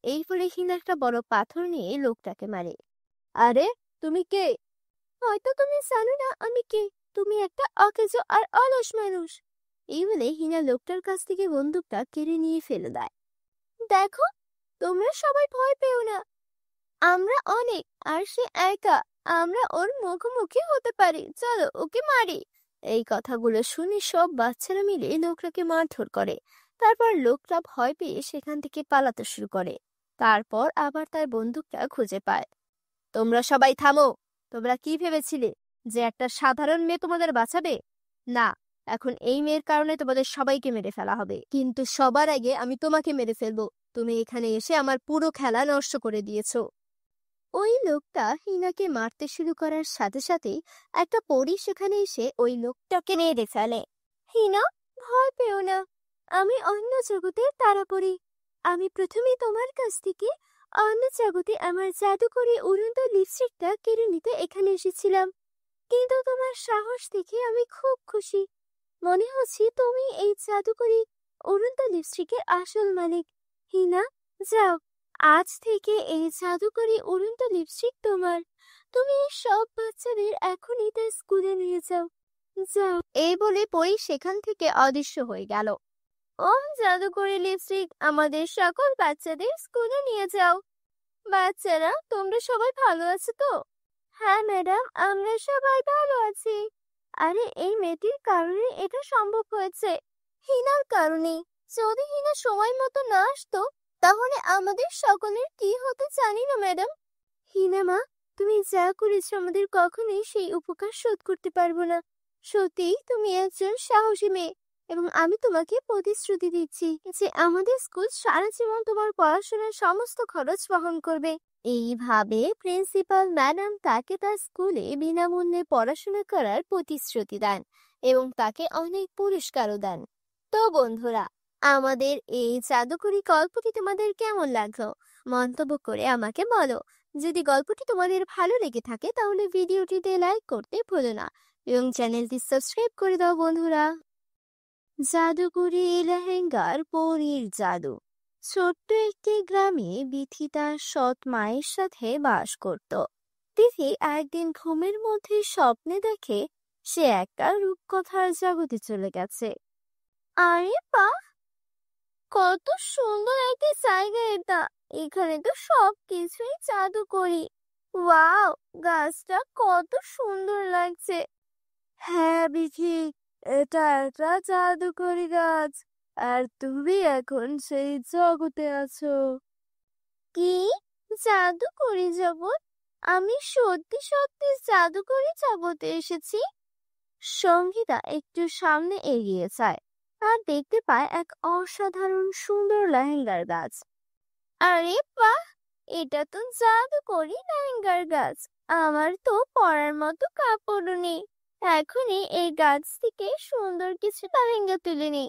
এই বলে হিনা একটা বড় পাথর নিয়ে লোকটাকে মারে। আরে, তুমি কে? হয়তো তুমি জানো না আমি কে। তুমি একটা অকেজো আর অলস মানুষ। এই বলে হিনা লোকটার কাছ থেকে বন্দুকটা কেড়ে নিয়ে ফেলে দেয়। দেখো, তোমরা সবাই ভয় পেও না। আমরা অনেক, আর সে একা। আমরা ওর মুখোমুখি হতে পারি। চলো ওকে মারি। এই কথাগুলো শুনে সব বাচ্চারা মিলে লোকটাকে মারধর করে। তারপর লোকটা ভয় পেয়ে সেখান থেকে পালাতে শুরু করে। তারপর আবার তার বন্দুকটা খুঁজে পায়। তোমরা সবাই থামো। তোমরা কি ভেবেছিলে যে একটা সাধারণ মেয়ে তোমাদের বাঁচাবে? না, এখন এই মেয়ের কারণে তোমাদের সবাইকে মেরে ফেলা হবে। কিন্তু সবার আগে আমি তোমাকে মেরে ফেলবো। তুমি এখানে এসে আমার পুরো খেলা নষ্ট করে দিয়েছো। ওই লোকটা হিনাকে মারতে শুরু করার সাথে সাথেই একটা পরী সেখানে এসে ওই লোকটাকে মেরে ফেলে। হিনা, ভয় পেও না। আমি অন্য জগতের তারাপরি। আমি প্রথমে তোমার কাছ থেকে অন্য জগতে আমার জাদুকরি উড়ন্ত লিপস্টিকটা কেড়ে নিতে এখানে এসেছিলাম। কিন্তু তোমার সাহস দেখে আমি খুব খুশি। মনে হচ্ছে তুমি এই জাদুকরি উড়ন্ত লিপস্টিকের আসল মালিক। হিনা, যাও, আজ থেকে এই জাদুকরি উড়ন্ত লিপস্টিক তোমার। তুমি এই সব বাচ্চাদের এখনই তার স্কুলে নিয়ে যাও। যাও। এই বলে পরি সেখান থেকে অদৃশ্য হয়ে গেল। ও জাদুকরি লিপস্টিক, আমাদের সকল বাচ্চাদের স্কুলে নিয়ে যাও। বাচ্চারা, তোমরা সবাই ভালো আছো তো? হ্যাঁ ম্যাডাম, আমরা সবাই ভালো আছি। আরে, এই মেয়েটির কারণে এটা সম্ভব হয়েছে। হিনার কারণে। যদি হিনা সময় মতো না আসতো, তাহলে আমাদের সকলের কি হতে জানি না ম্যাডাম। হিনা মা, তুমি যা করেছো আমাদের কখনোই সেই উপকার শোধ করতে পারবো না। সত্যি তুমি একজন সাহসী মেয়ে, এবং আমি তোমাকে প্রতিশ্রুতি দিচ্ছি যে আমাদের স্কুল সারা জীবন তোমার পড়াশোনার সমস্ত খরচ বহন করবে। এইভাবে প্রিন্সিপাল ম্যাডাম তাকে তার স্কুলে বিনামূল্যে পড়াশোনা করার প্রতিশ্রুতি দেন, এবং তাকে অনেক পুরস্কারও দেন। তো বন্ধুরা, আমাদের এই জাদুকরি গল্পটি তোমাদের কেমন লাগলো মন্তব্য করে আমাকে বলো। যদি গল্পটি তোমাদের ভালো লেগে থাকে তাহলে ভিডিওটিতে লাইক করতে ভুলো না এবং চ্যানেলটি সাবস্ক্রাইব করে দাও বন্ধুরা। জাদুকরি লেহেঙ্গার পরীর জাদু। ছোট্ট একটি গ্রামে বিথি তার সৎ মায়ের সাথে বাস করত। তিথি একদিন ঘুমের মধ্যে স্বপ্নে দেখে সে একটা রূপকথার জগতে চলে গেছে। আরে বাহ, কত সুন্দর একটা জায়গা এটা! এখানে তো সবকিছুই জাদুকরি। ওয়াও, গাছটা কত সুন্দর লাগছে। হ্যাঁ বিথি, এটা একটা জাদুকরি গাছ, আর তুমি এখন সেই জগতে আছো। কি? জাদুকরি জগৎ? আমি সত্যি সত্যি জাদুকরি জগতে এসেছি। সঙ্গীতা একটু সামনে এগিয়ে যায় আর দেখতে পায় এক অসাধারণ সুন্দর লেহেঙ্গার গাছ। আরে বাহ, এটা তো জাদুকরি লেহেঙ্গার গাছ। আমার তো পরার মতো কাপড়ও নেই, এখনই এই গাছ থেকে সুন্দর কিছু লেহেঙ্গা তুলে নেই।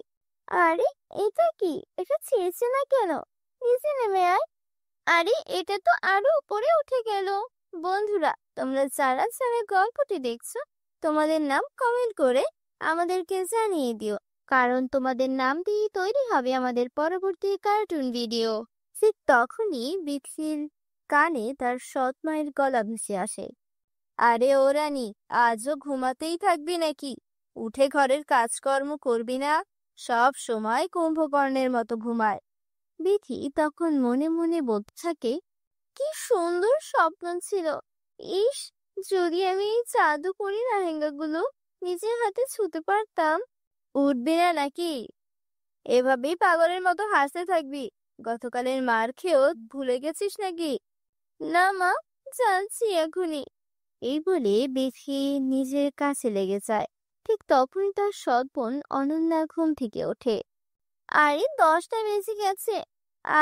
আরে এটা কি? এটা ছিঁড়ছে না কেন? নিচে নেমে আয়। আরে এটা তো আরো উপরে উঠে গেল। বন্ধুরা, তোমরা যারা যারা গল্পটি দেখছো তোমাদের নাম কমেন্ট করে আমাদেরকে জানিয়ে দিও, কারণ তোমাদের নাম দিয়ে তৈরি হবে আমাদের পরবর্তী কার্টুন ভিডিও। ঠিক তখনই বিথির কানে তার সৎ মায়ের গলা ভেসে আসে। আরে ও রানী, আজও ঘুমাতেই থাকবি নাকি? উঠে ঘরের কাজকর্ম করবি না? সব সময় কুম্ভকর্ণের মতো ঘুমায়। বিথি তখন মনে মনে বলতে থাকে, কি সুন্দর স্বপ্ন ছিল। ইস, যদি আমি এই জাদুকরি লেহেঙ্গাগুলো নিজের হাতে ছুঁতে পারতাম। উঠবি না নাকি? এভাবেই পাগলের মতো হাসতে থাকবি? গতকালের মার খেয়েও ভুলে গেছিস নাকি? না মা, যাচ্ছি এখনই। এই বলে বিথি নিজের কাছে লেগে যায়। ঠিক তখনই তার সৎ বোন অনন্যা ঘুম থেকে ওঠে। আরে 10টা বেজে গেছে,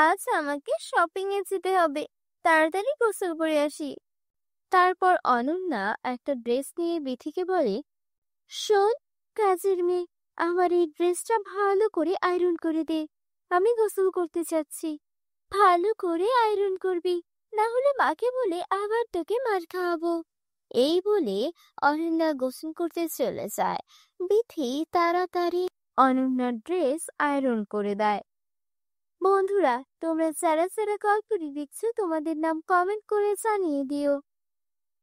আজ আমাকে শপিং এ যেতে হবে, তাড়াতাড়ি গোসল করে আসি। তারপর অনন্যা একটা ড্রেস নিয়ে বিথিকে বলে, শোন কাজের মেয়ে, আমার এই ড্রেসটা ভালো করে আয়রন করে দে, আমি গোসল করতে চাচ্ছি। ভালো করে আয়রন করবি, না হলে মাকে বলে আবার তোকে মার খাওয়াবো। এই বলে অনন্যা গোসল করতে চলে যায়। বিথি তাড়াতাড়ি অনন্যার ড্রেস আয়রন করে দেয়। বন্ধুরা, তোমরা যারা যারা গল্পটি দেখছো তোমাদের নাম কমেন্ট করে জানিয়ে দিও,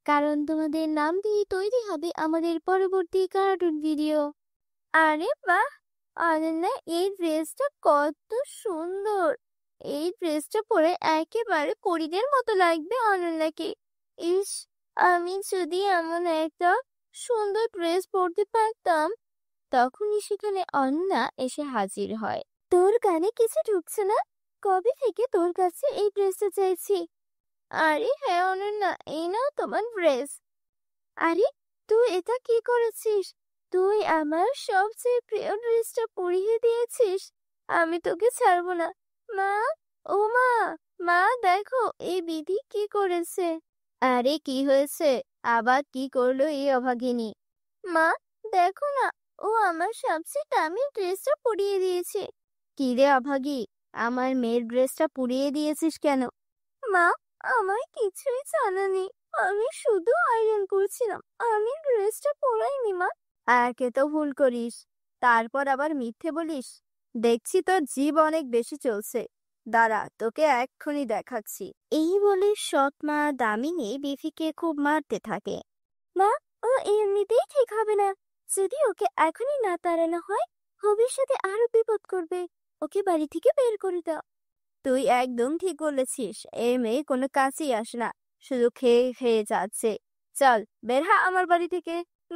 কারণ তোমাদের নাম দিয়ে তৈরি হবে আমাদের পরবর্তী কার্টুন ভিডিও। আরে বাহ, অনন্যা এই ড্রেসটা কত সুন্দর! এই ড্রেসটা পরে একেবারে পরীদের মতো লাগবে অনন্যাকে। ইস, আমি যদি এমন একটা সুন্দর ড্রেস পরতে পারতাম। তখনই সেখানে অনন্যা এসে হাজির হয়। তোর কানে কিছু ঢুকছে না? কবে থেকে তোর কাছে এই ড্রেসটা চাইছি। আরে হ্যাঁ অনন্যা, এই নাও তোমার ড্রেস। আরে তুই এটা কি করেছিস? তুই আমার সবচেয়ে প্রিয় ড্রেসটা পরিয়ে দিয়েছিস। আমি তোকে ছাড়বো না। মা, ও মা, মা দেখো এই বিধি কি করেছে। আরে কি হয়েছে? আবার কি করলো এই অভাগিনী? মা দেখো না, ও আমার সবচেয়ে দামি ড্রেসটা পরিয়ে দিয়েছে। কি রে অভাগী, আমার মেয়ের ড্রেসটা পুড়িয়ে দিয়েছিস কেন? মা, আমার কিছুই জানা নেই, আমি শুধু আয়রন করছিলাম, আমি ড্রেসটা পরাইনি মা। একে তো ভুল করিস, তারপর আবার মিথ্যে বলিস। দেখছি তোর জিভ অনেক বেশি চলছে, দাঁড়া তোকে এক্ষুনি দেখাচ্ছি। এই বলে সৎ মা দামিনী বিথিকে খুব মারতে থাকে। মা, ও এমনিতেই ঠিক হবে না, যদি ওকে এখনই না তাড়ানো হয় ভবিষ্যতে আরো বিপদ করবে। ওকে বাড়ি থেকে বের করে দাও। তুই একদম ঠিক বলেছিস, এই মেয়ে কোনো কাজেই আসে না, শুধু খেয়ে খেয়ে যাচ্ছে। চল বের হ আমার বাড়ি থেকে।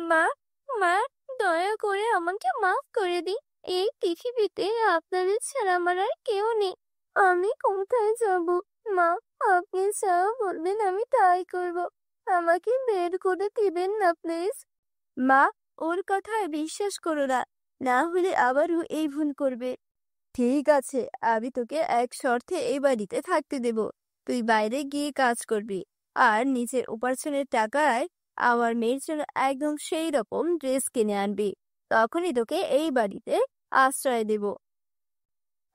মা, মা, দয়া করে আমাকে মাফ করে দিন। এই পৃথিবীতে আপনাদের ছাড়া আমার আর কেউ নেই। আমি কোথায় যাব? মা, আপনি যা বলবেন আমি তাই করব, আমাকে বের করে দিবেন না প্লিজ। মা, ওর কথায় বিশ্বাস করো না, না হলে আবারও এই ভুল করবে। ঠিক আছে, আমি তোকে এক শর্তে এই বাড়িতে থাকতে দেব। তুই বাইরে গিয়ে কাজ করবি আর নিজের উপার্জনের টাকায় আমার মেয়ের জন্য একদম সেই রকম ড্রেস কিনে আনবি, তখনই তোকে এই বাড়িতে আশ্রয় দেব।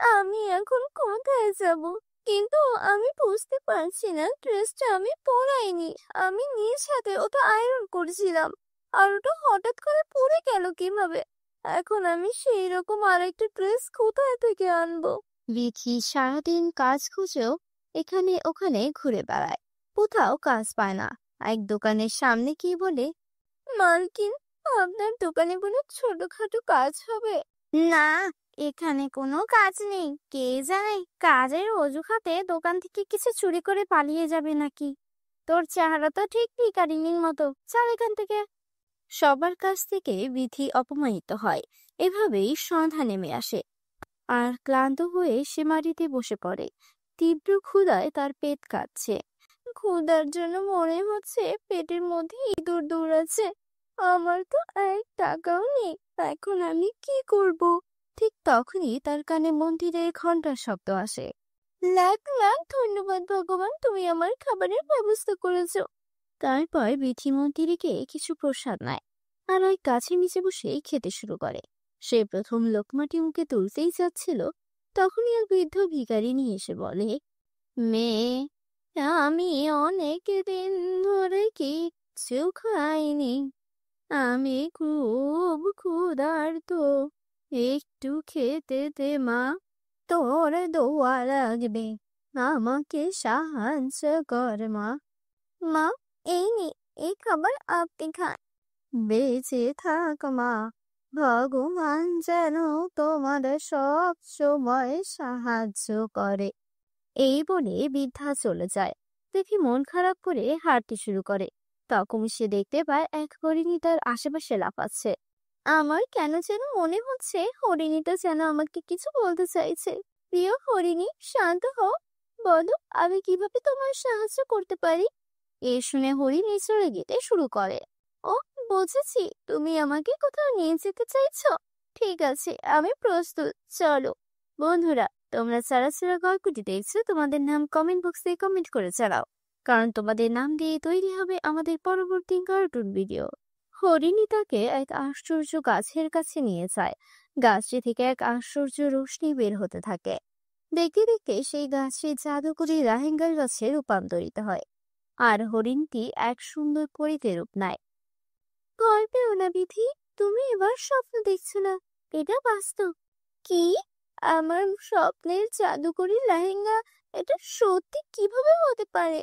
আমি এখন কোথায় যাব? কিন্তু আমি বুঝতে পারছি না, ড্রেসটা আমি পরাইনি। আমি নিজ হাতে ওটা আয়রন করছিলাম, আর ওটা হঠাৎ করে পড়ে গেল কিভাবে? এখন আমি সেই রকম আরেকটা ড্রেস কোথায় থেকে আনবো? বিথি সারাদিন কাজ খুঁজেও এখানে ওখানে ঘুরে বেড়ায়, কোথাও কাজ পায় না। এক দোকানের সামনে গিয়ে বলে, মালকিন, আপনার দোকানে কোনো ছোটখাটো কাজ হবে? না, এখানে কোনো কাজ নেই। কে জানে কাজের অজুহাতে দোকান থেকে কিছু চুরি করে পালিয়ে যাবে নাকি। তোর চেহারা তো ঠিক ভিখারিনীর মতো, চল এখান থেকে। সবার কাছ থেকে বিথি অপমানিত হয়। এভাবেই সন্ধ্যা নেমে আসে, আর ক্লান্ত হয়ে সে মাটিতে বসে পড়ে। তীব্র ক্ষুধায় তার পেট কাঁপছে। ক্ষুধার জন্য মনে হচ্ছে পেটের মধ্যে ইঁদুর দৌড়াচ্ছে। আমার তো 1 টাকাও নেই, এখন আমি কি করব? ঠিক তখনই তার কানে মন্দিরের ঘন্টার শব্দ আসে। লাখ লাখ ধন্যবাদ ভগবান, তুমি আমার খাবারের ব্যবস্থা করেছো। তারপর বিথি মন্দিরকে কিছু প্রসাদ নেয়, আর ওই গাছের নিচে বসেই খেতে শুরু করে। সে প্রথম লোকমাটি মুখে তুলতেই যাচ্ছিল, তখনই এক বৃদ্ধ ভিখারিনী এসে বলে, মেয়ে, আমি অনেক দিন ধরে কিচ্ছু খাইনি। আমি খুব ক্ষুধার্ত, একটু খেতে দে মা, তোর দোয়া লাগবে, আমাকে সাহায্য কর মা। মা, এই নে, এই খাবার আপনি খান। বেঁচে থাক মা, ভগবান যেন তোমার সব সময় সাহায্য করে। এই বলে বৃদ্ধা চলে যায়। দেখি মন খারাপ করে হাঁটতে শুরু করে। তখন সে দেখতে পায় এক হরিণী তার আশেপাশে লাফাচ্ছে। আমার কেন যেন মনে হচ্ছে হরিণীটা যেন আমাকে কিছু বলতে চাইছে। প্রিয় হরিণী, শান্ত হও, বলো আমি কিভাবে তোমার সাহায্য করতে পারি? এ শুনে হরিণী চলে যেতে শুরু করে। ও, বুঝেছি, তুমি আমাকে কোথাও নিয়ে যেতে চাইছো। ঠিক আছে, আমি প্রস্তুত, চলো। বন্ধুরা, তোমরা যারা যারা গল্পটি দেখছো, তোমাদের নাম কমেন্ট বক্সে কমেন্ট করে জানাও, কারণ তোমাদের নাম দিয়ে তৈরি হবে আমাদের পরবর্তী কার্টুন ভিডিও। হরিণী তাকে এক আশ্চর্য গাছের কাছে নিয়ে যায়। গাছটি থেকে এক আশ্চর্য রোশনি বের হতে থাকে। দেখতে দেখতে সেই গাছটি জাদুকরি রাহেঙ্গার গাছে রূপান্তরিত হয়, আর হরিণটি এক সুন্দর পরীতে রূপ নেয়। ভয় পেও না বিধি, তুমি এবার স্বপ্ন দেখছো না, এটা বাস্তব। কি? আমার স্বপ্নের জাদুকরি লেহেঙ্গা, এটা সত্যি কিভাবে হতে পারে?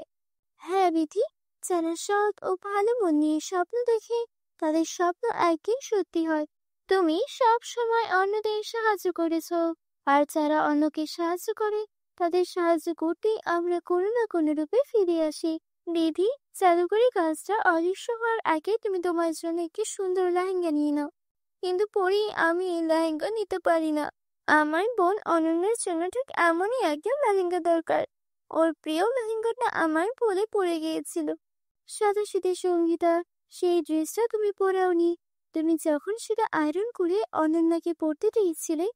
হ্যাঁ বিধি, যারা সৎ ও ভালো মন নিয়ে স্বপ্ন দেখে তাদের স্বপ্ন একই সত্যি হয়। তুমি সব সময় অন্যদের সাহায্য করেছো, আর যারা অন্যকে সাহায্য করে তাদের সাহায্য করতেই আমরা কোনো না কোনো রূপে ফিরে আসি। বিধি, জাদুকরি কাজটা অদৃশ্য হওয়ার আগে তুমি তোমার জন্য একটি সুন্দর লেহেঙ্গা নিয়ে নাও। কিন্তু পরি, আমি এই লেহেঙ্গা নিতে পারি না। আমার বোন অনন্যার জন্য ঠিক এমনই একটা লেহেঙ্গা দরকার। ওর প্রিয় লেহেঙ্গাটা আমার ভুলে পড়ে গিয়েছিল। সাদাসিধে সঙ্গীতা, সেই ড্রেসটা তুমি পরাওনি। তুমি যখন সেটা আয়রন করে অনন্যাকে পরতে দিয়েছিলে,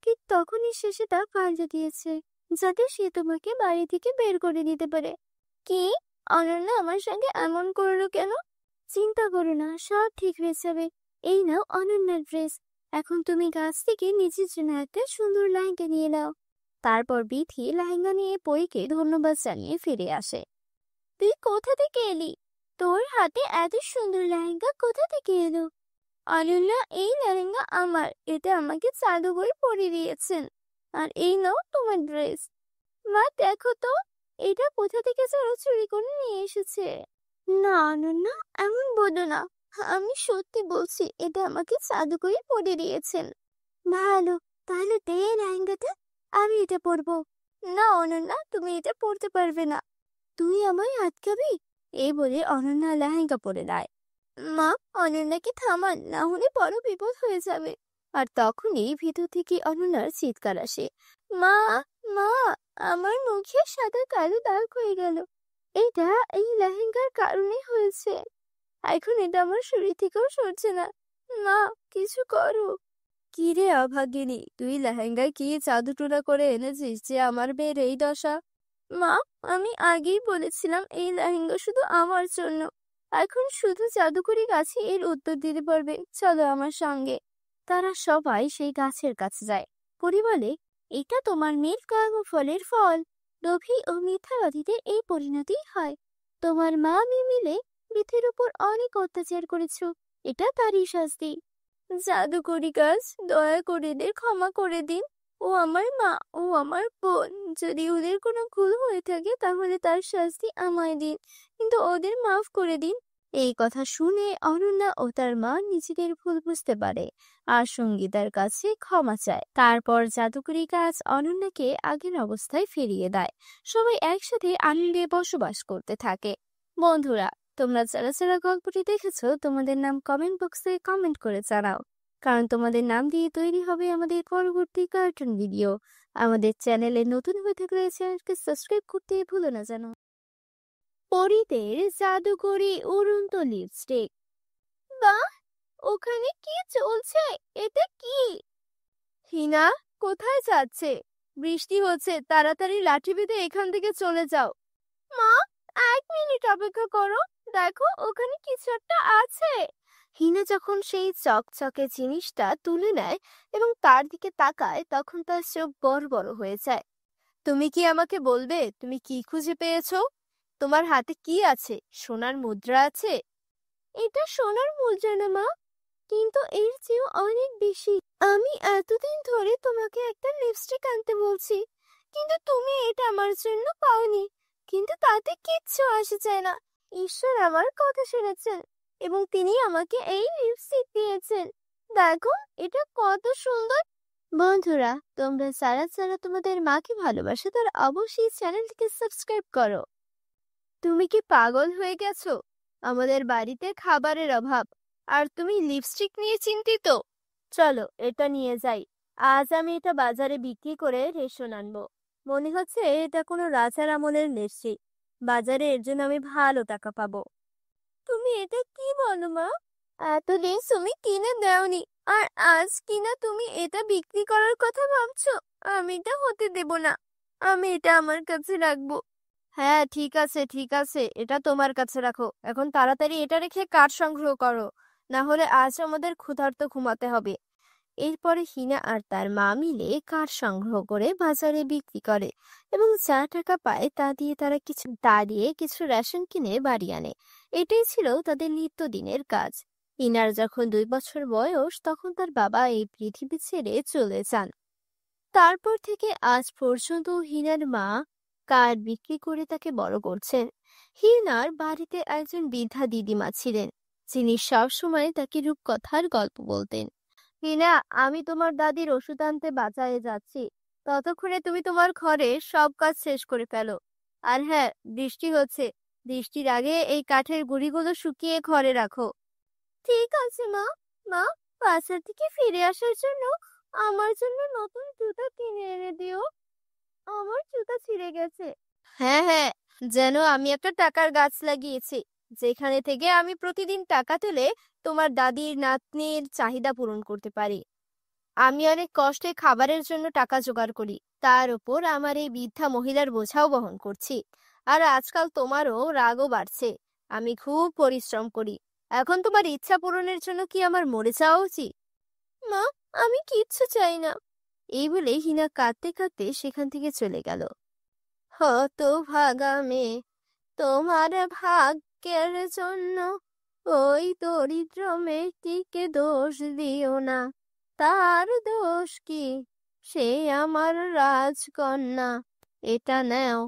ঠিক তখনই সে সেটা পাল্টে দিয়েছে, যাতে সে তোমাকে বাড়ি থেকে বের করে দিতে পারে। কি? অনন্যা আমার সঙ্গে এমন করলো কেন? চিন্তা করো না, সব ঠিক হয়ে যাবে। এই নাও অনন্যার ড্রেস। এখন তুমি গাছ থেকে নিজের জন্য একটা সুন্দর লেহেঙ্গা নিয়ে নাও। তারপর বিথি লেহেঙ্গা নিয়ে পরীকে ধন্যবাদ জানিয়ে ফিরে আসে। তুই কোথা থেকে এলি? তোর হাতে এত সুন্দর লেহেঙ্গা কোথা থেকে এলো? অনন্যা, এই লেহেঙ্গা আমার, এটা আমাকে জাদুকর পরিয়ে দিয়েছেন। আর এই নাও তোমার ড্রেস। মা, দেখো তো, এটা কোথা থেকে যেন চুরি করে নিয়ে এসেছে। না অনন্যা, এমন বলো না। আমি সত্যি বলছি, এটা আমাকে জাদুকরই পরিয়ে দিয়েছেন। ভালো, তাহলে দে এই লেহেঙ্গাটা, আমি এটা পরবো। না অনন্যা, তুমি এটা পরতে পারবে না। তুই আমায় আটকাবি? এই বলে অনন্যা লেহেঙ্গা পরে দেয়। মা, অনন্যাকে থামান, না হলে বড় বিপদ হয়ে যাবে। আর তখনই ভিতর থেকে অনন্যার চিৎকার আসে। মা, মা, আমার মুখে সাদা কালো দাগ হয়ে গেল। এটা এই লেহেঙ্গার কারণে হয়েছে। এখন এটা আমার শরীর থেকেও সরছে না। মা, কিছু করো। কি রে অভাগিনী, তুই লেহেঙ্গায় কি জাদুটোনা করে এনেছিস যে আমার মেয়ের এই দশা? মা, আমি আগেই বলেছিলাম এই লেহেঙ্গা শুধু আমার জন্য। এখন শুধু জাদুকরি গাছে এর উত্তর দিতে পারবে। চলো আমার সঙ্গে। তারা সবাই সেই গাছের কাছে যায়। পরি বলে, এটা তোমার মেয়ের কর্মফলের ফল। লোভী ও মিথ্যাবাদীদের এই পরিণতি হয়। তোমার মা আমি মিলে পৃথিবীর উপর অনেক অত্যাচার করেছো, এটা তারই শাস্তি। জাদুকরি গাছ, দয়া করে এদের ক্ষমা করে দিন। ও আমার মা, ও আমার বোন। যদি ওদের কোনো ভুল হয়ে থাকে তাহলে তার শাস্তি আমায় দিন, কিন্তু ওদের মাফ করে দিন। এই কথা শুনে অনন্যা ও তার মা নিজেদের ভুল বুঝতে পারে আর সঙ্গীতার কাছে ক্ষমা চায়। তারপর জাদুকরি গাছ অনন্যাকে আগের অবস্থায় ফিরিয়ে দেয়। সবাই একসাথে আনন্দে বসবাস করতে থাকে। বন্ধুরা, তোমরা যারা যারা গল্পটি দেখেছো তোমাদের নাম কমেন্ট বক্সে কমেন্ট করে জানাও, কারণ তোমাদের নাম দিয়ে তৈরি হবে আমাদের পরবর্তী কার্টুন ভিডিও। আমাদের চ্যানেলে নতুন হয়ে থাকলে চ্যানেলকে সাবস্ক্রাইব করতে ভুলো না যেন। পরীদের জাদুকরি উড়ন্ত লিপস্টিক। বাহ, ওখানে কি চলছে? এটা কি? হিনা, কোথায় যাচ্ছে? বৃষ্টি হচ্ছে, তাড়াতাড়ি লাঠি বেঁধে এখান থেকে চলে যাও। মা, 1 মিনিট অপেক্ষা করো, দেখো ওখানে কিছু একটা আছে। হিনা যখন সেই চকচকে জিনিসটা তুলে নেয় এবং তার দিকে তাকায়, তখন তার চোখ বড় বড় হয়ে যায়। তুমি কি আমাকে বলবে তুমি কি খুঁজে পেয়েছো? তোমার হাতে কি আছে? সোনার মুদ্রা আছে? এটা সোনার মুদ্রা না মা, কিন্তু এর চেয়েও অনেক বেশি। আমি এতদিন ধরে তোমাকে একটা লিপস্টিক আনতে বলছি, কিন্তু তুমি এটা আমার জন্য পাওনি। কিন্তু তাতে কিচ্ছু আসে যায় না। ঈশ্বর আমার কথা শুনেছেন এবং তিনি আমাকে এই লিপস্টিক দিয়েছেন। দেখো এটা কত সুন্দর। বন্ধুরা, তোমরা যারা যারা তোমাদের মাকে ভালোবাসো তারা অবশ্যই চ্যানেলটিকে সাবস্ক্রাইব করো। তুমি কি পাগল হয়ে গেছো? আমাদের বাড়িতে খাবারের অভাব, আর তুমি লিপস্টিক নিয়ে চিন্তিত? চলো এটা নিয়ে যাই। আজ আমি এটা বাজারে বিক্রি করে রেশন আনবো। মনে হচ্ছে এটা কোনো রাজার আমলের লিপস্টিক। বাজারে এর জন্য আমি ভালো টাকা পাবো। তুমি এটা কি বলো মা? এতদিন তুমি কিনে দাওনি, আর আজ কিনা তুমি এটা বিক্রি করার কথা ভাবছো? আমি এটা হতে দেব না। আমি এটা আমার কাছে রাখবো। হ্যাঁ, ঠিক আছে ঠিক আছে, এটা তোমার কাছে রাখো। এখন তাড়াতাড়ি এটা রেখে কাঠ সংগ্রহ করো, না হলে আজ আমাদের ক্ষুধার্ত ঘুমাতে হবে। এরপরে হিনা আর তার মা মিলে কাঠ সংগ্রহ করে বাজারে বিক্রি করে এবং যা টাকা পায় তা দিয়ে কিছু রেশন কিনে বাড়ি আনে। এটাই ছিল তাদের নিত্যদিনের কাজ। হিনার যখন 2 বছর বয়স, তখন তার বাবা এই পৃথিবী ছেড়ে চলে যান। তারপর থেকে আজ পর্যন্ত হিনার মা কাঠ বিক্রি করে তাকে বড় করছেন। হিনার বাড়িতে একজন বৃদ্ধা দিদিমা ছিলেন, যিনি সবসময় তাকে রূপকথার গল্প বলতেন। হিনা, আমি তোমার দাদির ওষুধ আনতে বাজারে যাচ্ছি। ততক্ষণে তুমি তোমার ঘরে সব কাজ শেষ করে ফেলো। আর হ্যাঁ, বৃষ্টি হচ্ছে, বৃষ্টির আগে এই কাঠের গুঁড়িগুলো শুকিয়ে ঘরে রাখো। ঠিক আছে মা। মা, বাজার থেকে ফিরে আসার জন্য আমার জন্য নতুন জুতা কিনে এনে দিও। আমার জুতা ছিঁড়ে গেছে। হ্যাঁ হ্যাঁ, যেন আমি একটা টাকার গাছ লাগিয়েছি, যেখানে থেকে আমি প্রতিদিন টাকা তুলে তোমার দাদির নাতনির চাহিদা পূরণ করতে পারি। আমি অনেক কষ্টে খাবারের জন্য টাকা জোগাড় করি, তার উপর আমার এই বৃদ্ধা মহিলার বোঝাও বহন করছি। আর আজকাল তোমারও রাগও বাড়ছে। আমি খুব পরিশ্রম করি। এখন তোমার ইচ্ছা পূরণের জন্য কি আমার মরে যাওয়া উচিত? মা, আমি কিচ্ছু চাই না। এই বলে হিনা কাঁদতে কাঁদতে সেখান থেকে চলে গেল। হতভাগা মেয়ে, তোমার ভাগ্যের জন্য ওই দরিদ্র মেয়েটিকে দোষ দিও না। তার দোষ কি? সে আমার রাজকন্যা। এটা নাও,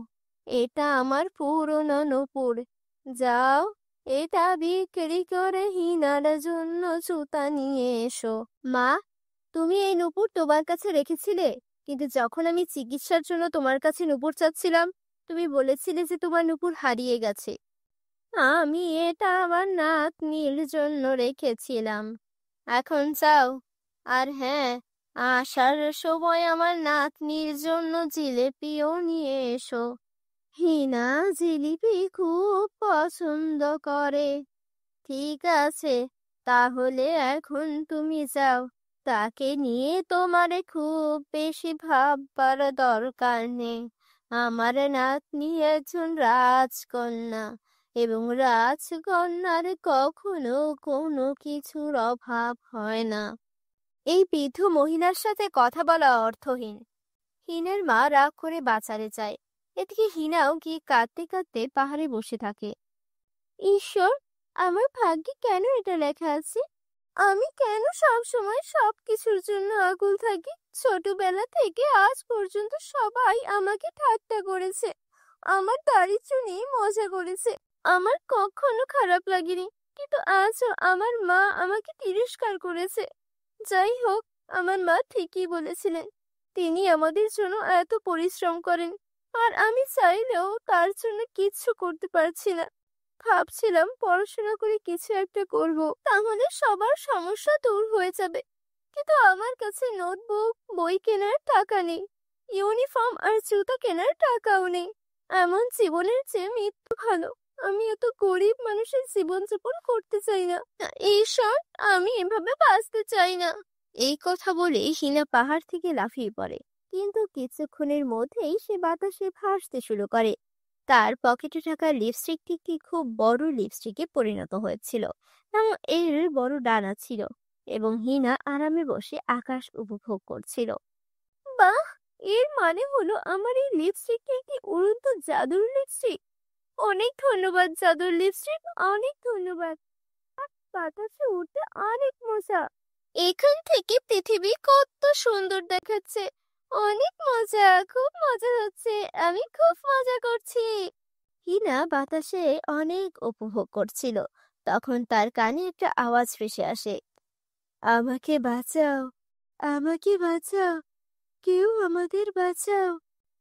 এটা আমার পুরনো নূপুর। যাও, এটা বিক্রি করে হিনার জন্য জুতা নিয়ে এসো। মা, তুমি এই নূপুর তোমার কাছে রেখেছিলে, কিন্তু যখন আমি চিকিৎসার জন্য তোমার কাছে নূপুর চাচ্ছিলাম, তুমি বলেছিলে যে তোমার নূপুর হারিয়ে গেছে। আমি এটা আমার নাতনির জন্য রেখেছিলাম। এখন যাও, আর হ্যাঁ, আসার সময় আমার নাতনির জন্য জিলিপিও নিয়ে এসো। হিনা জিলিপি খুব পছন্দ করে। ঠিক আছে, তাহলে এখন তুমি যাও। তাকে নিয়ে তোমারে খুব বেশি ভাববার দরকার নেই। আমার নাতনি একজন রাজকন্যা, এবং রাজকন্যার কখনো কোনো কিছুর অভাব হয় না। এই বৃদ্ধ মহিলার সাথে কথা বলা অর্থহীন। হিনার মা রাগ করে বাঁচাতে চায়। এদিকে হিনাও গিয়ে কাঁদতে কাঁদতে পাহাড়ে বসে থাকে। ঈশ্বর, আমার ভাগ্যে কেন এটা লেখা আছে? আমি কেন সব সময় সবকিছুর জন্য আকুল থাকি? ছোটবেলা থেকে আজ পর্যন্ত সবাই আমাকে ঠাট্টা করেছে, আমার দারিদ্র্য নিয়ে মজা করেছে, আমার কখনো খারাপ লাগেনি। কিন্তু আজও আমার মা আমাকে তিরস্কার করেছে। যাই হোক, আমার মা ঠিকই বলেছিলেন, তিনি আমাদের জন্য এত পরিশ্রম করেন, আর আমি চাইলেও তার জন্য কিচ্ছু করতে পারছি না। ভাবছিলাম পড়াশোনা করে কিছু একটা করব, তাহলে সবার সমস্যা দূর হয়ে যাবে। কিন্তু আমার কাছে নোটবুক, বই কেনার টাকা নেই, ইউনিফর্ম আর জুতা কেনার টাকাও নেই। এমন জীবনের চেয়ে মৃত্যু ভালো। আমি এত গরিব মানুষের জীবনযাপন করতে চাই না। ঈশ্বর, আমি এভাবে বাঁচতে চাই না। এই কথা বলে হিনা পাহাড় থেকে লাফিয়ে পড়ে, কিন্তু কিছুক্ষণের মধ্যেই সে বাতাসে ভাসতে শুরু করে। তার পকেটে থাকা লিপস্টিকটি খুব বড় লিপস্টিকে পরিণত হয়েছিল এবং এর বড় ডানা ছিল, এবং হিনা আরামে বসে আকাশ উপভোগ করছিল। বাহ, এর মানে হলো আমার এই লিপস্টিকটি একটি উড়ন্ত জাদুর লিপস্টিক। অনেক ধন্যবাদ জাদুর লিপস্টিক, অনেক ধন্যবাদ। বাতাসে উঠতে অনেক মজা। এখান থেকে পৃথিবী কত সুন্দর দেখাচ্ছে। অনেক মজা, খুব মজা হচ্ছে, আমি খুব মজা করছি। হিনা বাতাসে অনেক উপভোগ করছিল। তখন তার কানে একটা আওয়াজ ভেসে আসে, আমাকে বাঁচাও, আমাকে বাঁচাও, কেউ আমাদের বাঁচাও।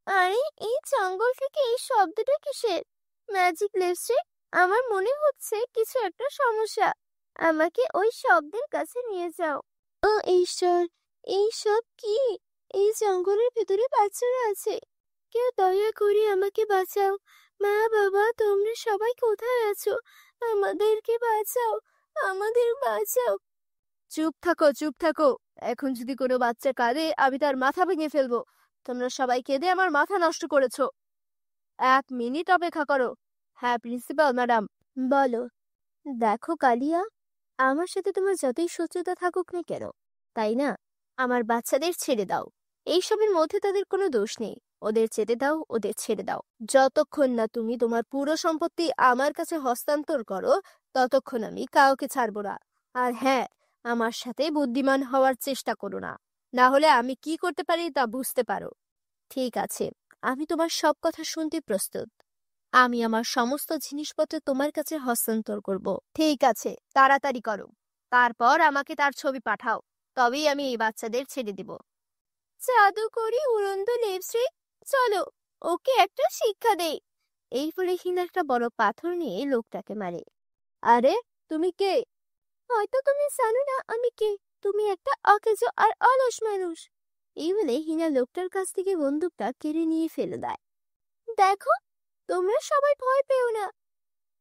আরে, এই জঙ্গল থেকে এই শব্দটা কিসের? ম্যাজিক লিপস্টিক, আমার মনে হচ্ছে কিছু একটা সমস্যা। আমাকে ওই শব্দের কাছে নিয়ে যাও। ও ঈশ্বর, এই সব কি? এই জঙ্গলের ভিতরে বাচ্চারা আছে, কেউ দয়া করে আমাকে বাঁচাও। মা, বাবা, তোমরা সবাই কোথায় আছো? আমাদেরকে বাঁচাও, আমাদের বাঁচাও। চুপ থাকো, চুপ থাকো। এখন যদি কোনো বাচ্চা কাঁদে আমি তার মাথা ভেঙে ফেলবো। তোমরা সবাই কেঁদে আমার মাথা নষ্ট করেছো। 1 মিনিট অপেক্ষা করো। হ্যাঁ প্রিন্সিপাল ম্যাডাম, বলো। দেখো কালিয়া, আমার সাথে তোমার যতই শত্রুতা থাকুক না কেন, তাই না, আমার বাচ্চাদের ছেড়ে দাও। এইসবের মধ্যে তাদের কোনো দোষ নেই। ওদের যেতে দাও, ওদের ছেড়ে দাও। যতক্ষণ না তুমি তোমার পুরো সম্পত্তি আমার কাছে হস্তান্তর করো, ততক্ষণ আমি কাউকে ছাড়বো না। আর হ্যাঁ, আমার সাথে বুদ্ধিমান হওয়ার চেষ্টা করো না, না হলে আমি কি করতে পারি তা বুঝতে পারো। ঠিক আছে, আমি তোমার সব কথা শুনতে প্রস্তুত। আমি আমার সমস্ত জিনিসপত্র তোমার কাছে হস্তান্তর করব। ঠিক আছে, তাড়াতাড়ি করো। তারপর আমাকে তার ছবি পাঠাও, তবেই আমি এই বাচ্চাদের ছেড়ে দিব। জাদুকরি উড়ন্ত লিপস্টিক, চলো ওকে একটা শিক্ষা দেই। এই বলে হিনা একটা বড় পাথর নিয়ে লোকটাকে মারে। আরে, তুমি কে? হয়তো তুমি জানো না আমি কে। তুমি একটা অকেজো আর অলস মানুষ। এই বলে হিনা লোকটার কাছ থেকে বন্দুকটা কেড়ে নিয়ে ফেলে দেয়। দেখো, তোমরা সবাই ভয় পেও না,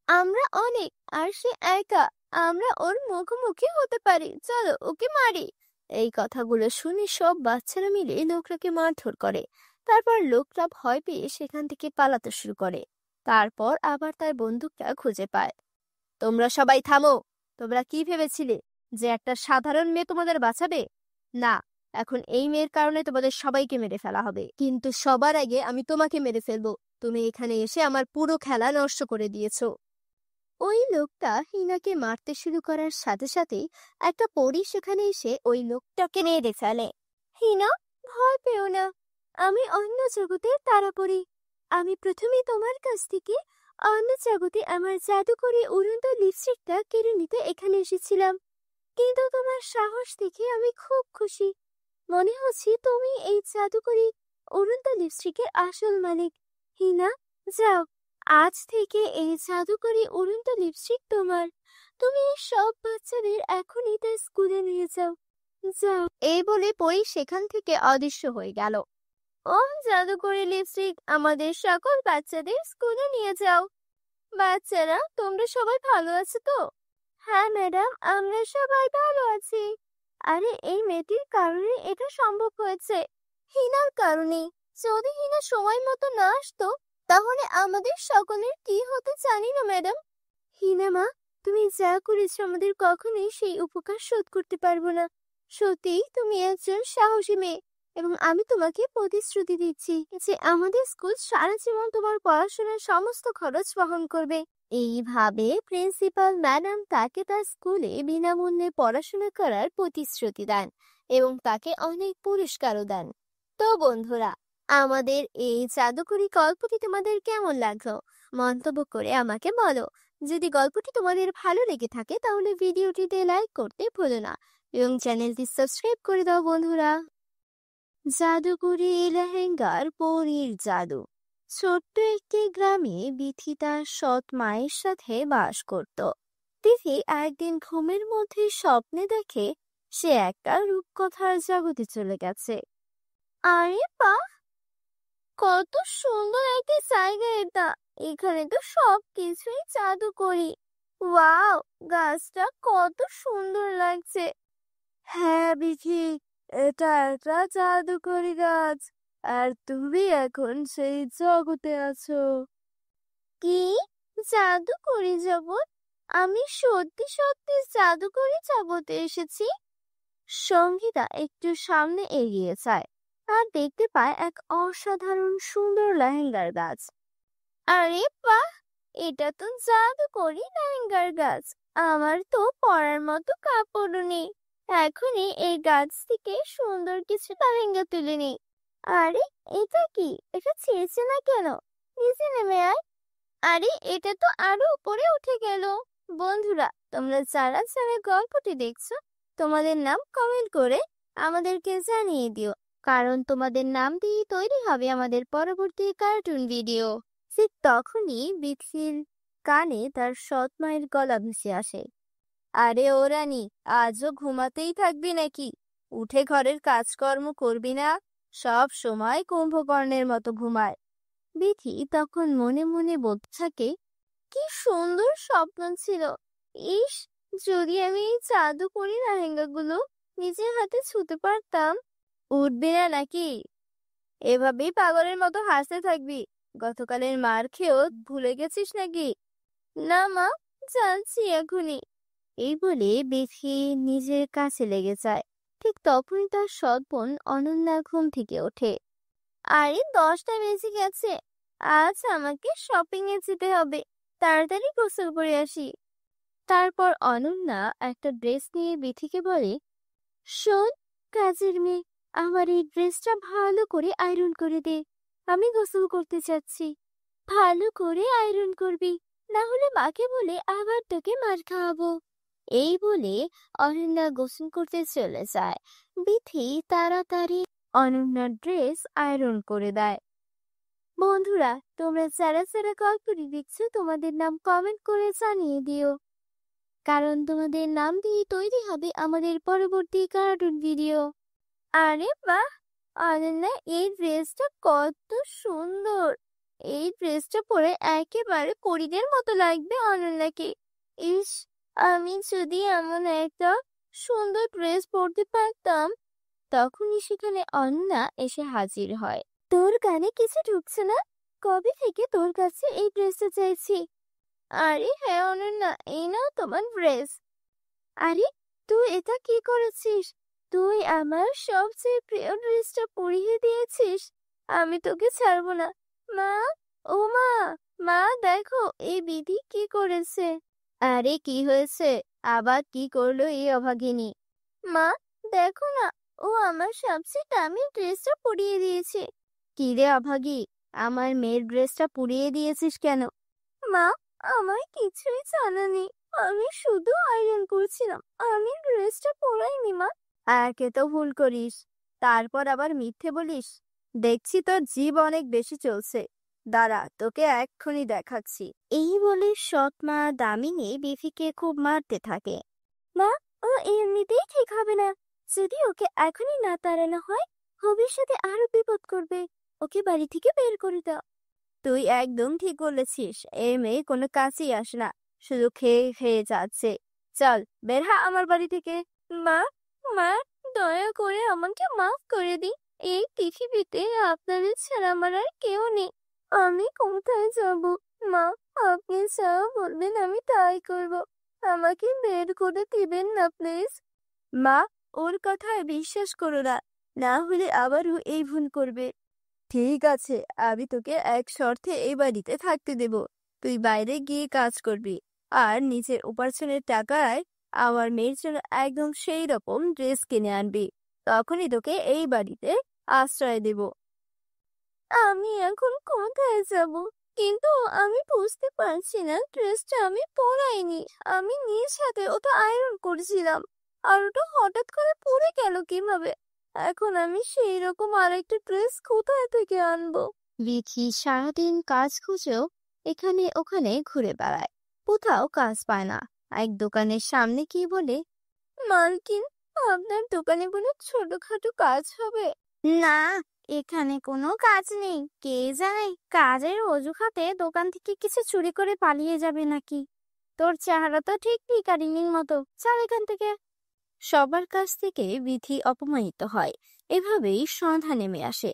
আমরা অনেক, আর সে একা। আমরা ওর মুখোমুখি হতে পারি, চলো ওকে মারি। এই কথাগুলো শুনে সব বাচ্চারা মিলে লোকটাকে মারধর করে। তারপর লোকটা ভয় পেয়ে সেখান থেকে পালাতে শুরু করে। তারপর আবার তার বন্দুকটা খুঁজে পায়। তোমরা সবাই থামো। তোমরা কি ভেবেছিলে যে একটা সাধারণ মেয়ে তোমাদের বাঁচাবে? না, এখন এই মেয়ের কারণে তোমাদের সবাইকে মেরে ফেলা হবে। কিন্তু সবার আগে আমি তোমাকে মেরে ফেলবো। তুমি এখানে এসে আমার পুরো খেলা নষ্ট করে দিয়েছো। ওই লোকটা হিনাকে মারতে শুরু করার সাথে সাথেই একটা পরী সেখানে এসে ওই লোকটাকে মেরে ফেলে। হিনা, ভয় পেও না, আমি অন্য জগতের তারাপরি। আমি প্রথমে তোমার কাছ থেকে অন্য জগতে আমার জাদুকরি উড়ন্ত লিপস্টিকটা কেড়ে নিতে এখানে এসেছিলাম। কিন্তু তোমার সাহস দেখে আমি খুব খুশি। মনে হচ্ছে তুমি এই জাদুকরি উড়ন্ত লিপস্টিকের আসল মালিক। হিনা, যাও, আজ থেকে এই জাদুকরি উড়ন্ত লিপস্টিক তোমার। তুমি এই সব বাচ্চাদের এখনই তার স্কুলে নিয়ে যাও, যাও। এই বলে পরি সেখান থেকে অদৃশ্য হয়ে গেল। ও জাদুকরি লিপস্টিক, আমাদের সকল বাচ্চাদের স্কুলে নিয়ে যাও। বাচ্চারা, তোমরা সবাই ভালো আছো তো? হ্যাঁ ম্যাডাম, আমরা সবাই ভালো আছি। আরে, এই মেয়েটির কারণে এটা সম্ভব হয়েছে, হিনার কারণে। যদি হিনা সময় মতো না আসতো, তাহলে আমাদের সকলের কি হতে জানি না ম্যাডাম। হিনা মা, তুমি যা করেছো আমাদের কখনোই সেই উপকার শোধ করতে পারবো না। সত্যি তুমি একজন সাহসী মেয়ে। এবং আমি তোমাকে প্রতিশ্রুতি দিচ্ছি যে আমাদের স্কুল সারা জীবন তোমার পড়াশোনার সমস্ত খরচ বহন করবে। এইভাবে প্রিন্সিপাল ম্যাডাম তাকে তার স্কুলে বিনামূল্যে পড়াশোনা করার প্রতিশ্রুতি দেন এবং তাকে অনেক পুরস্কারও দেন। তো বন্ধুরা, আমাদের এই জাদুকরি গল্পটি তোমাদের কেমন লাগলো মন্তব্য করে আমাকে বলো। যদি গল্পটি তোমাদের ভালো লেগে থাকে তাহলে ভিডিওটিতে লাইক করতে ভুলো না এবং চ্যানেলটি সাবস্ক্রাইব করে দাও বন্ধুরা। জাদুকরি লেহেঙ্গার পরীর জাদু। ছোট্ট একটি গ্রামে বিথি তার সৎ মায়ের সাথে বাস করত। তিথি একদিন ঘুমের মধ্যে স্বপ্নে দেখে সে একটা রূপকথার জগতে চলে গেছে। আরে বাহ, কত সুন্দর একটা জায়গা এটা! এখানে তো সবকিছুই জাদুকরি। ওয়াও, গাছটা কত সুন্দর লাগছে। হ্যাঁ বিথি, এটা একটা জাদুকরি গাছ, আর তুমি এখন সেই জগতে আছো। কি জাদুকরি জগৎ? আমি সত্যি সত্যি জাদুকরি জগতে এসেছি। সঙ্গীতা একটু সামনে এগিয়ে যায় আর দেখতে পায় এক অসাধারণ সুন্দর লেহেঙ্গার গাছ। আরে বাহ, এটা তো জাদুকরি লেহেঙ্গার গাছ। আমার তো পরার মতো কাপড়ও নেই, এখনই এই গাছ থেকে সুন্দর কিছু লেহেঙ্গা তুলে নিই। আরে এটা কি? এটা ছিঁড়ছে না কেন? নিচে নেমে আয়। আরে এটা তো আরো উপরে উঠে গেল। বন্ধুরা, তোমরা যারা যারা গল্পটি দেখছো তোমাদের নাম কমেন্ট করে আমাদেরকে জানিয়ে দিও, কারণ তোমাদের নাম দিয়ে তৈরি হবে আমাদের পরবর্তী কার্টুন ভিডিও। ঠিক তখনই বিথির কানে তার সৎ মায়ের গলা ভেসে আসে। আরে ও রানী, আজও ঘুমাতেই থাকবি নাকি? উঠে ঘরের কাজকর্ম করবি না? সব সময় কুম্ভকর্ণের মতো ঘুমায়। বিথি তখন মনে মনে বলতে থাকে, কি সুন্দর স্বপ্ন ছিল। ইস, যদি আমি এই জাদুকরি লেহেঙ্গাগুলো নিজের হাতে ছুঁতে পারতাম। উঠবি না নাকি? এভাবেই পাগলের মতো হাসতে থাকবি? গতকালের মার খেয়েও ভুলে গেছিস নাকি? না মা, যাচ্ছি এখনই। এই বলে বিথি নিজের কাছে লেগে যায়। ঠিক তখনই তার সৎ বোন অনন্যা ঘুম থেকে ওঠে। আরে 10টা বেজে গেছে, আজ আমাকে শপিং এ যেতে হবে, তাড়াতাড়ি গোসল করে আসি। তারপর অনন্যা একটা ড্রেস নিয়ে বিথিকে বলে, শোন কাজের মেয়ে, আমার এই ড্রেসটা ভালো করে আয়রন করে দে, আমি গোসল করতে চাচ্ছি। ভালো করে আয়রন করবি, না হলে মাকে বলে আবার তোকে মার খাওয়াবো। এই বলে অনন্যা গোসল করতে চলে যায়। বিথি তাড়াতাড়ি অনন্যার ড্রেস আয়রন করে দেয়। বন্ধুরা, তোমরা যারা যারা গল্পটি দেখছো তোমাদের নাম কমেন্ট করে জানিয়ে দিও, কারণ তোমাদের নাম দিয়ে তৈরি হবে আমাদের পরবর্তী কার্টুন ভিডিও। আরে বাহ, অনন্যা এই ড্রেসটা কত সুন্দর! এই ড্রেসটা পরে একেবারে পরীদের মতো লাগবে অনন্যাকে। ইস, আমি যদি এমন একটা সুন্দর ড্রেস পরতে পারতাম। তখনই সেখানে অনন্যা এসে হাজির হয়। তোর কানে কিছু ঢুকছে না? কবে থেকে তোর কাছে এই ড্রেসটা চাইছি। আরে হ্যাঁ অনন্যা, এই নাও তোমার ড্রেস। আরে তুই এটা কি করেছিস? তুই আমার সবচেয়ে প্রিয় ড্রেসটা পরিয়ে দিয়েছিস। আমি তোকে ছাড়বো না। মা, ও মা, মা দেখো এই বিধি কি করেছে। আরে কি হয়েছে? আবার কি করলো এই অভাগিনী? মা দেখো না, ও আমার সবচেয়ে দামি ড্রেসটা পরিয়ে দিয়েছে। কি রে অভাগী, আমার মেয়ের ড্রেসটা পুড়িয়ে দিয়েছিস কেন? মা, আমার কিছুই জানা নেই, আমি শুধু আয়রন করছিলাম, আমি ড্রেসটা পরাইনি মা। একে তো ভুল করিস, তারপর আবার মিথ্যে বলিস। দেখছি তোর জিভ অনেক বেশি চলছে, দাঁড়া তোকে এক্ষুনি দেখাচ্ছি। এই বলে সৎ মা দামিনী বিথিকে খুব মারতে থাকে। মা, ও এমনিতেই ঠিক হবে না, যদি ওকে এখনই না তাড়ানো হয় ভবিষ্যতে আরো বিপদ করবে। ওকে বাড়ি থেকে বের করে দাও। তুই একদম ঠিক বলেছিস, এই মেয়ে কোনো কাজেই আসে না, শুধু খেয়ে খেয়ে যাচ্ছে। চল বের হ আমার বাড়ি থেকে। মা, মা, দয়া করে আমাকে মাফ করে দিন। এই পৃথিবীতে আপনাদের ছাড়া আমার আর কেউ নেই। আমি কোথায় যাব? মা, আপনি যা বলবেন আমি তাই করব, আমাকে বের করে দিবেন না প্লিজ। মা, ওর কথায় বিশ্বাস করো না, না হলে আবারও এই ভুল করবে। ঠিক আছে, আমি তোকে এক শর্তে এই বাড়িতে থাকতে দেব। তুই বাইরে গিয়ে কাজ করবি, আর নিজের উপার্জনের টাকায় আমার মেয়ের জন্য একদম সেই রকম ড্রেস কিনে আনবি। তখনই তোকে এই বাড়িতে আশ্রয় দেব। আমি এখন কোথায় যাব? কিন্তু আমি বুঝতে পারছি না, ড্রেসটা আমি পরাইনি। আমি নিজ হাতে ওটা আয়রন করেছিলাম, আর ওটা হঠাৎ করে পরে গেল কিভাবে? এখন আমি সেই রকম আরেকটা ড্রেস কোথায় থেকে আনবো? বিথি সারাদিন কাজ খুঁজেও এখানে ওখানে ঘুরে বেড়ায়, কোথাও কাজ পায় না। এক দোকানের সামনে গিয়ে বলে, মালকিন, আপনার দোকানে কোনো ছোটখাটো কাজ হবে? না, এখানে কোনো কাজ নেই। কে জানে কাজের অজুহাতে দোকান থেকে কিছু চুরি করে পালিয়ে যাবে নাকি। তোর চেহারা তো ঠিক ভিখারিনীর মতো, চল এখান থেকে। সবার কাছ থেকে বিথি অপমানিত হয়। এভাবেই সন্ধ্যা নেমে আসে,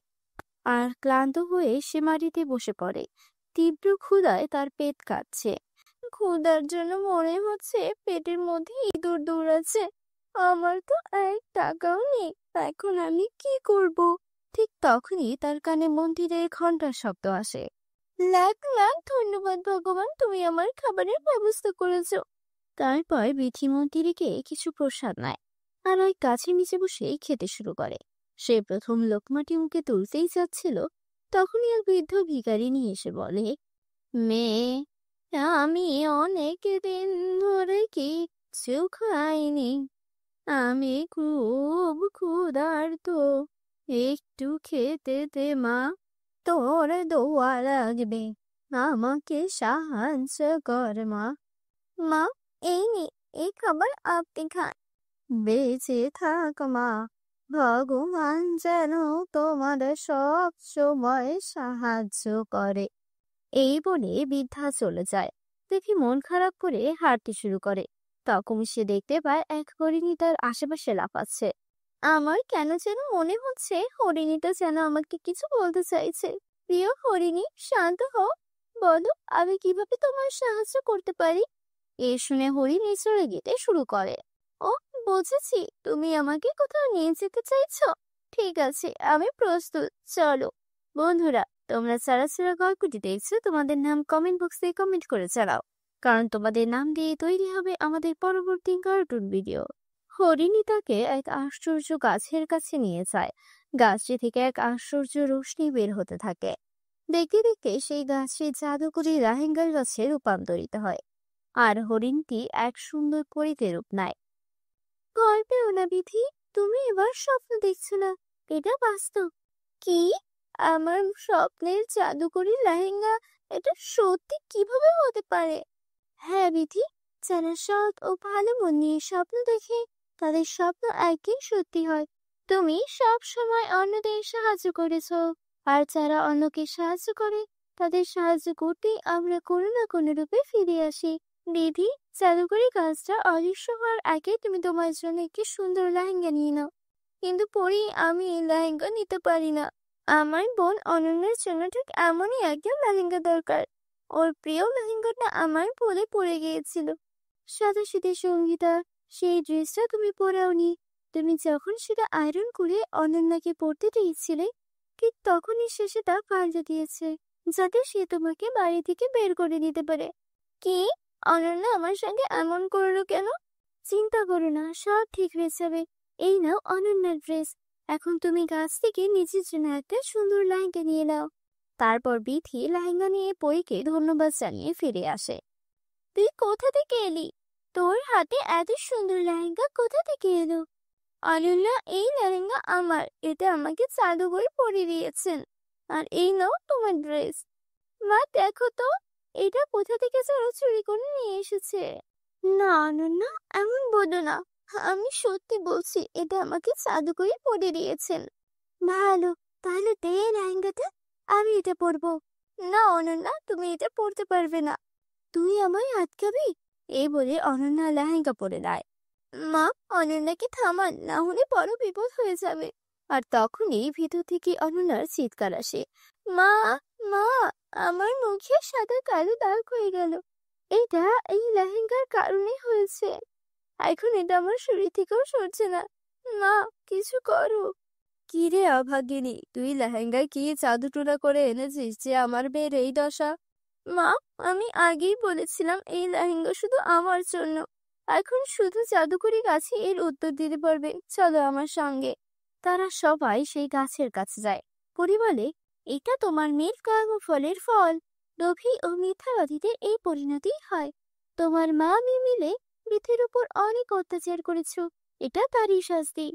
আর ক্লান্ত হয়ে সে মাটিতে বসে পড়ে। তীব্র ক্ষুধায় তার পেট কাঁপছে। ক্ষুধার জন্য মনে হচ্ছে পেটের মধ্যে ইঁদুর দৌড়াচ্ছে। আমার তো এক টাকাও নেই, এখন আমি কি করব? ঠিক তখনই তার কানে মন্দিরের ঘন্টার শব্দ আসে। লাখ লাখ ধন্যবাদ ভগবান, তুমি আমার খাবারের ব্যবস্থা করেছো। তারপর বিথি মন্ত্রীকে কিছু প্রসাদ নেয়, আর ওই গাছের নিচে বসেই খেতে শুরু করে। সে প্রথম লোকমাটি মুখে তুলতেই যাচ্ছিল, তখনই এক বৃদ্ধ ভিখারিনী এসে বলে, মেয়ে, আমি অনেক দিন ধরে কিচ্ছু খাইনি। আমি খুব ক্ষুধার্ত, একটু খেতে দে মা। তোর দোয়া লাগবে, আমাকে সাহায্য কর মা। মা, এই নে, এই খাবার আপনি খান। বেঁচে থাক মা, ভগবান যেন তোমার সব সময় সাহায্য করে। এই বলে বৃদ্ধা চলে যায়। দেখি মন খারাপ করে হাঁটতে শুরু করে। তখন সে দেখতে পায় এক হরিণী তার আশেপাশে লাফাচ্ছে। আমার কেন যেন মনে হচ্ছে হরিণীটা যেন আমাকে কিছু বলতে চাইছে। প্রিয় হরিণী, শান্ত হও, বলো আমি কিভাবে তোমার সাহায্য করতে পারি? এ শুনে হরিণী চলে যেতে শুরু করে। ও, বুঝেছি, তুমি আমাকে কোথাও নিয়ে যেতে চাইছো। ঠিক আছে, আমি প্রস্তুত, চলো। বন্ধুরা, তোমরা যারা যারা গল্পটি দেখছো, তোমাদের নাম কমেন্ট বক্সে কমেন্ট করে জানাও, কারণ তোমাদের নাম দিয়ে তৈরি হবে আমাদের পরবর্তী কার্টুন ভিডিও। হরিণী তাকে এক আশ্চর্য গাছের কাছে নিয়ে যায়। গাছটি থেকে এক আশ্চর্য রোশনি বের হতে থাকে। দেখতে দেখতে সেই গাছটি জাদুকরি রাহেঙ্গার গাছে রূপান্তরিত হয়, আর হরিণটি এক সুন্দর পরীতে রূপ নেয়। ভয় পেও না বিধি, তুমি এবার স্বপ্ন দেখছো না, এটা বাস্তব। কি? আমার স্বপ্নের জাদুকরি লেহেঙ্গা, এটা সত্যি কিভাবে হতে পারে? হ্যাঁ বিধি, যারা সৎ ও ভালো মন নিয়ে স্বপ্ন দেখে তাদের স্বপ্ন একদিন সত্যি হয়। তুমি সব সময় অন্যদের সাহায্য করেছো, আর যারা অন্যকে সাহায্য করে তাদের সাহায্য করতেই আমরা কোনো না কোনো রূপে ফিরে আসি। বিধি, জাদুকরি কাজটা অদৃশ্য হওয়ার আগে তুমি তোমার জন্য একটি সুন্দর লেহেঙ্গা নিয়ে নাও। কিন্তু পরি, আমি এই লেহেঙ্গা নিতে পারি না। আমার বোন অনন্যার জন্য ঠিক এমনই একটা লেহেঙ্গা দরকার। ওর প্রিয় লেহেঙ্গাটা আমার ভুলে পড়ে গিয়েছিল। সাদাসিধে সঙ্গীতা, সেই ড্রেসটা তুমি পরাওনি। তুমি যখন সেটা আয়রন করে অনন্যাকে পরতে দিয়েছিলে, ঠিক তখনই সে সেটা পাল্টে দিয়েছে, যাতে সে তোমাকে বাড়ি থেকে বের করে দিতে পারে। কি? অনন্যা আমার সঙ্গে এমন করলো কেন? চিন্তা করো না, সব ঠিক হয়ে যাবে। এই নাও অনন্যার ড্রেস। এখন তুমি গাছ থেকে নিজের জন্য একটা সুন্দর লেহেঙ্গা নিয়ে নাও। তারপর বিথি লেহেঙ্গা নিয়ে পরীকে ধন্যবাদ জানিয়ে ফিরে আসে। তুই কোথা থেকে এলি? তোর হাতে এত সুন্দর লেহেঙ্গা কোথা থেকে এলো? অনন্যা, এই লেহেঙ্গা আমার, এটা আমাকে জাদুকর পরিয়ে দিয়েছেন। আর এই নাও তোমার ড্রেস। মা, দেখো তো, এটা কোথা থেকে যেন চুরি করে নিয়ে এসেছে। না অনন্যা, এমন বলো না, আমি সত্যি বলছি, এটা আমাকে জাদুকর পরিয়ে দিয়েছেন। ভালো, তাহলে দে এই লেহেঙ্গাটা, আমি এটা পরবো। না অনন্যা, তুমি এটা পরতে পারবে না। তুই আমায় আটকাবি? এই বলে অনন্যা লেহেঙ্গা পরে দেয়। মা, অনন্যাকে থামান, না হলে বড় বিপদ হয়ে যাবে। আর তখনই ভিতর থেকে অনন্যার চিৎকার আসে। মা, মা, আমার মুখে সাদা কালো দাগ হয়ে গেল। এটা এই লেহেঙ্গার কারণে হয়েছে। এখন এটা আমার শরীর থেকেও সরছে না। মা, কিছু করো। কি রে অভাগিনী, তুই লেহেঙ্গায় কি জাদুটোনা করে এনেছিস যে আমার মেয়ের এই দশা? মা, আমি আগেই বলেছিলাম এই লেহেঙ্গা শুধু আমার জন্য। এখন শুধু জাদুকরি গাছে এর উত্তর দিতে পারবে, চলো আমার সঙ্গে। তারা সবাই সেই গাছের কাছে যায়। পরী বলে, এটা তোমার মেয়ের কর্মফলের ফল। লোভী ও মিথ্যাবাদীদের এই পরিণতি হয়। তোমার মা আমি মিলে পৃথিবীর উপর অনেক অত্যাচার করেছো, এটা তারই শাস্তি।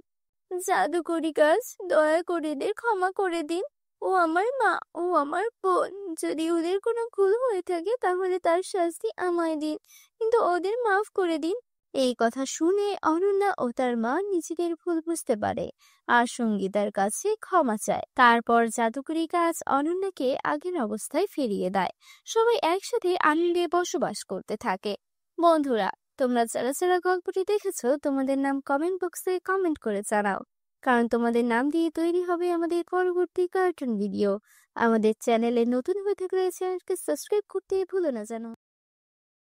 জাদুকরি গাছ, দয়া করে এদের ক্ষমা করে দিন। ও আমার মা, ও আমার বোন। যদি ওদের কোনো ভুল হয়ে থাকে তাহলে তার শাস্তি আমায় দিন, কিন্তু ওদের মাফ করে দিন। এই কথা শুনে অনন্যা ও তার মা নিজেদের ভুল বুঝতে পারে আর সঙ্গীতার কাছে ক্ষমা চায়। তারপর জাদুকরি গাছ অনন্যাকে আগের অবস্থায় ফিরিয়ে দেয়। সবাই একসাথে আনন্দে বসবাস করতে থাকে। বন্ধুরা, তোমরা যারা যারা গল্পটি দেখেছো তোমাদের নাম কমেন্ট বক্সে কমেন্ট করে জানাও, কারণ তোমাদের নাম দিয়ে তৈরি হবে আমাদের পরবর্তী কার্টুন ভিডিও। আমাদের চ্যানেলে নতুন হয়ে থাকলে চ্যানেলকে সাবস্ক্রাইব করতে ভুলো না যেন।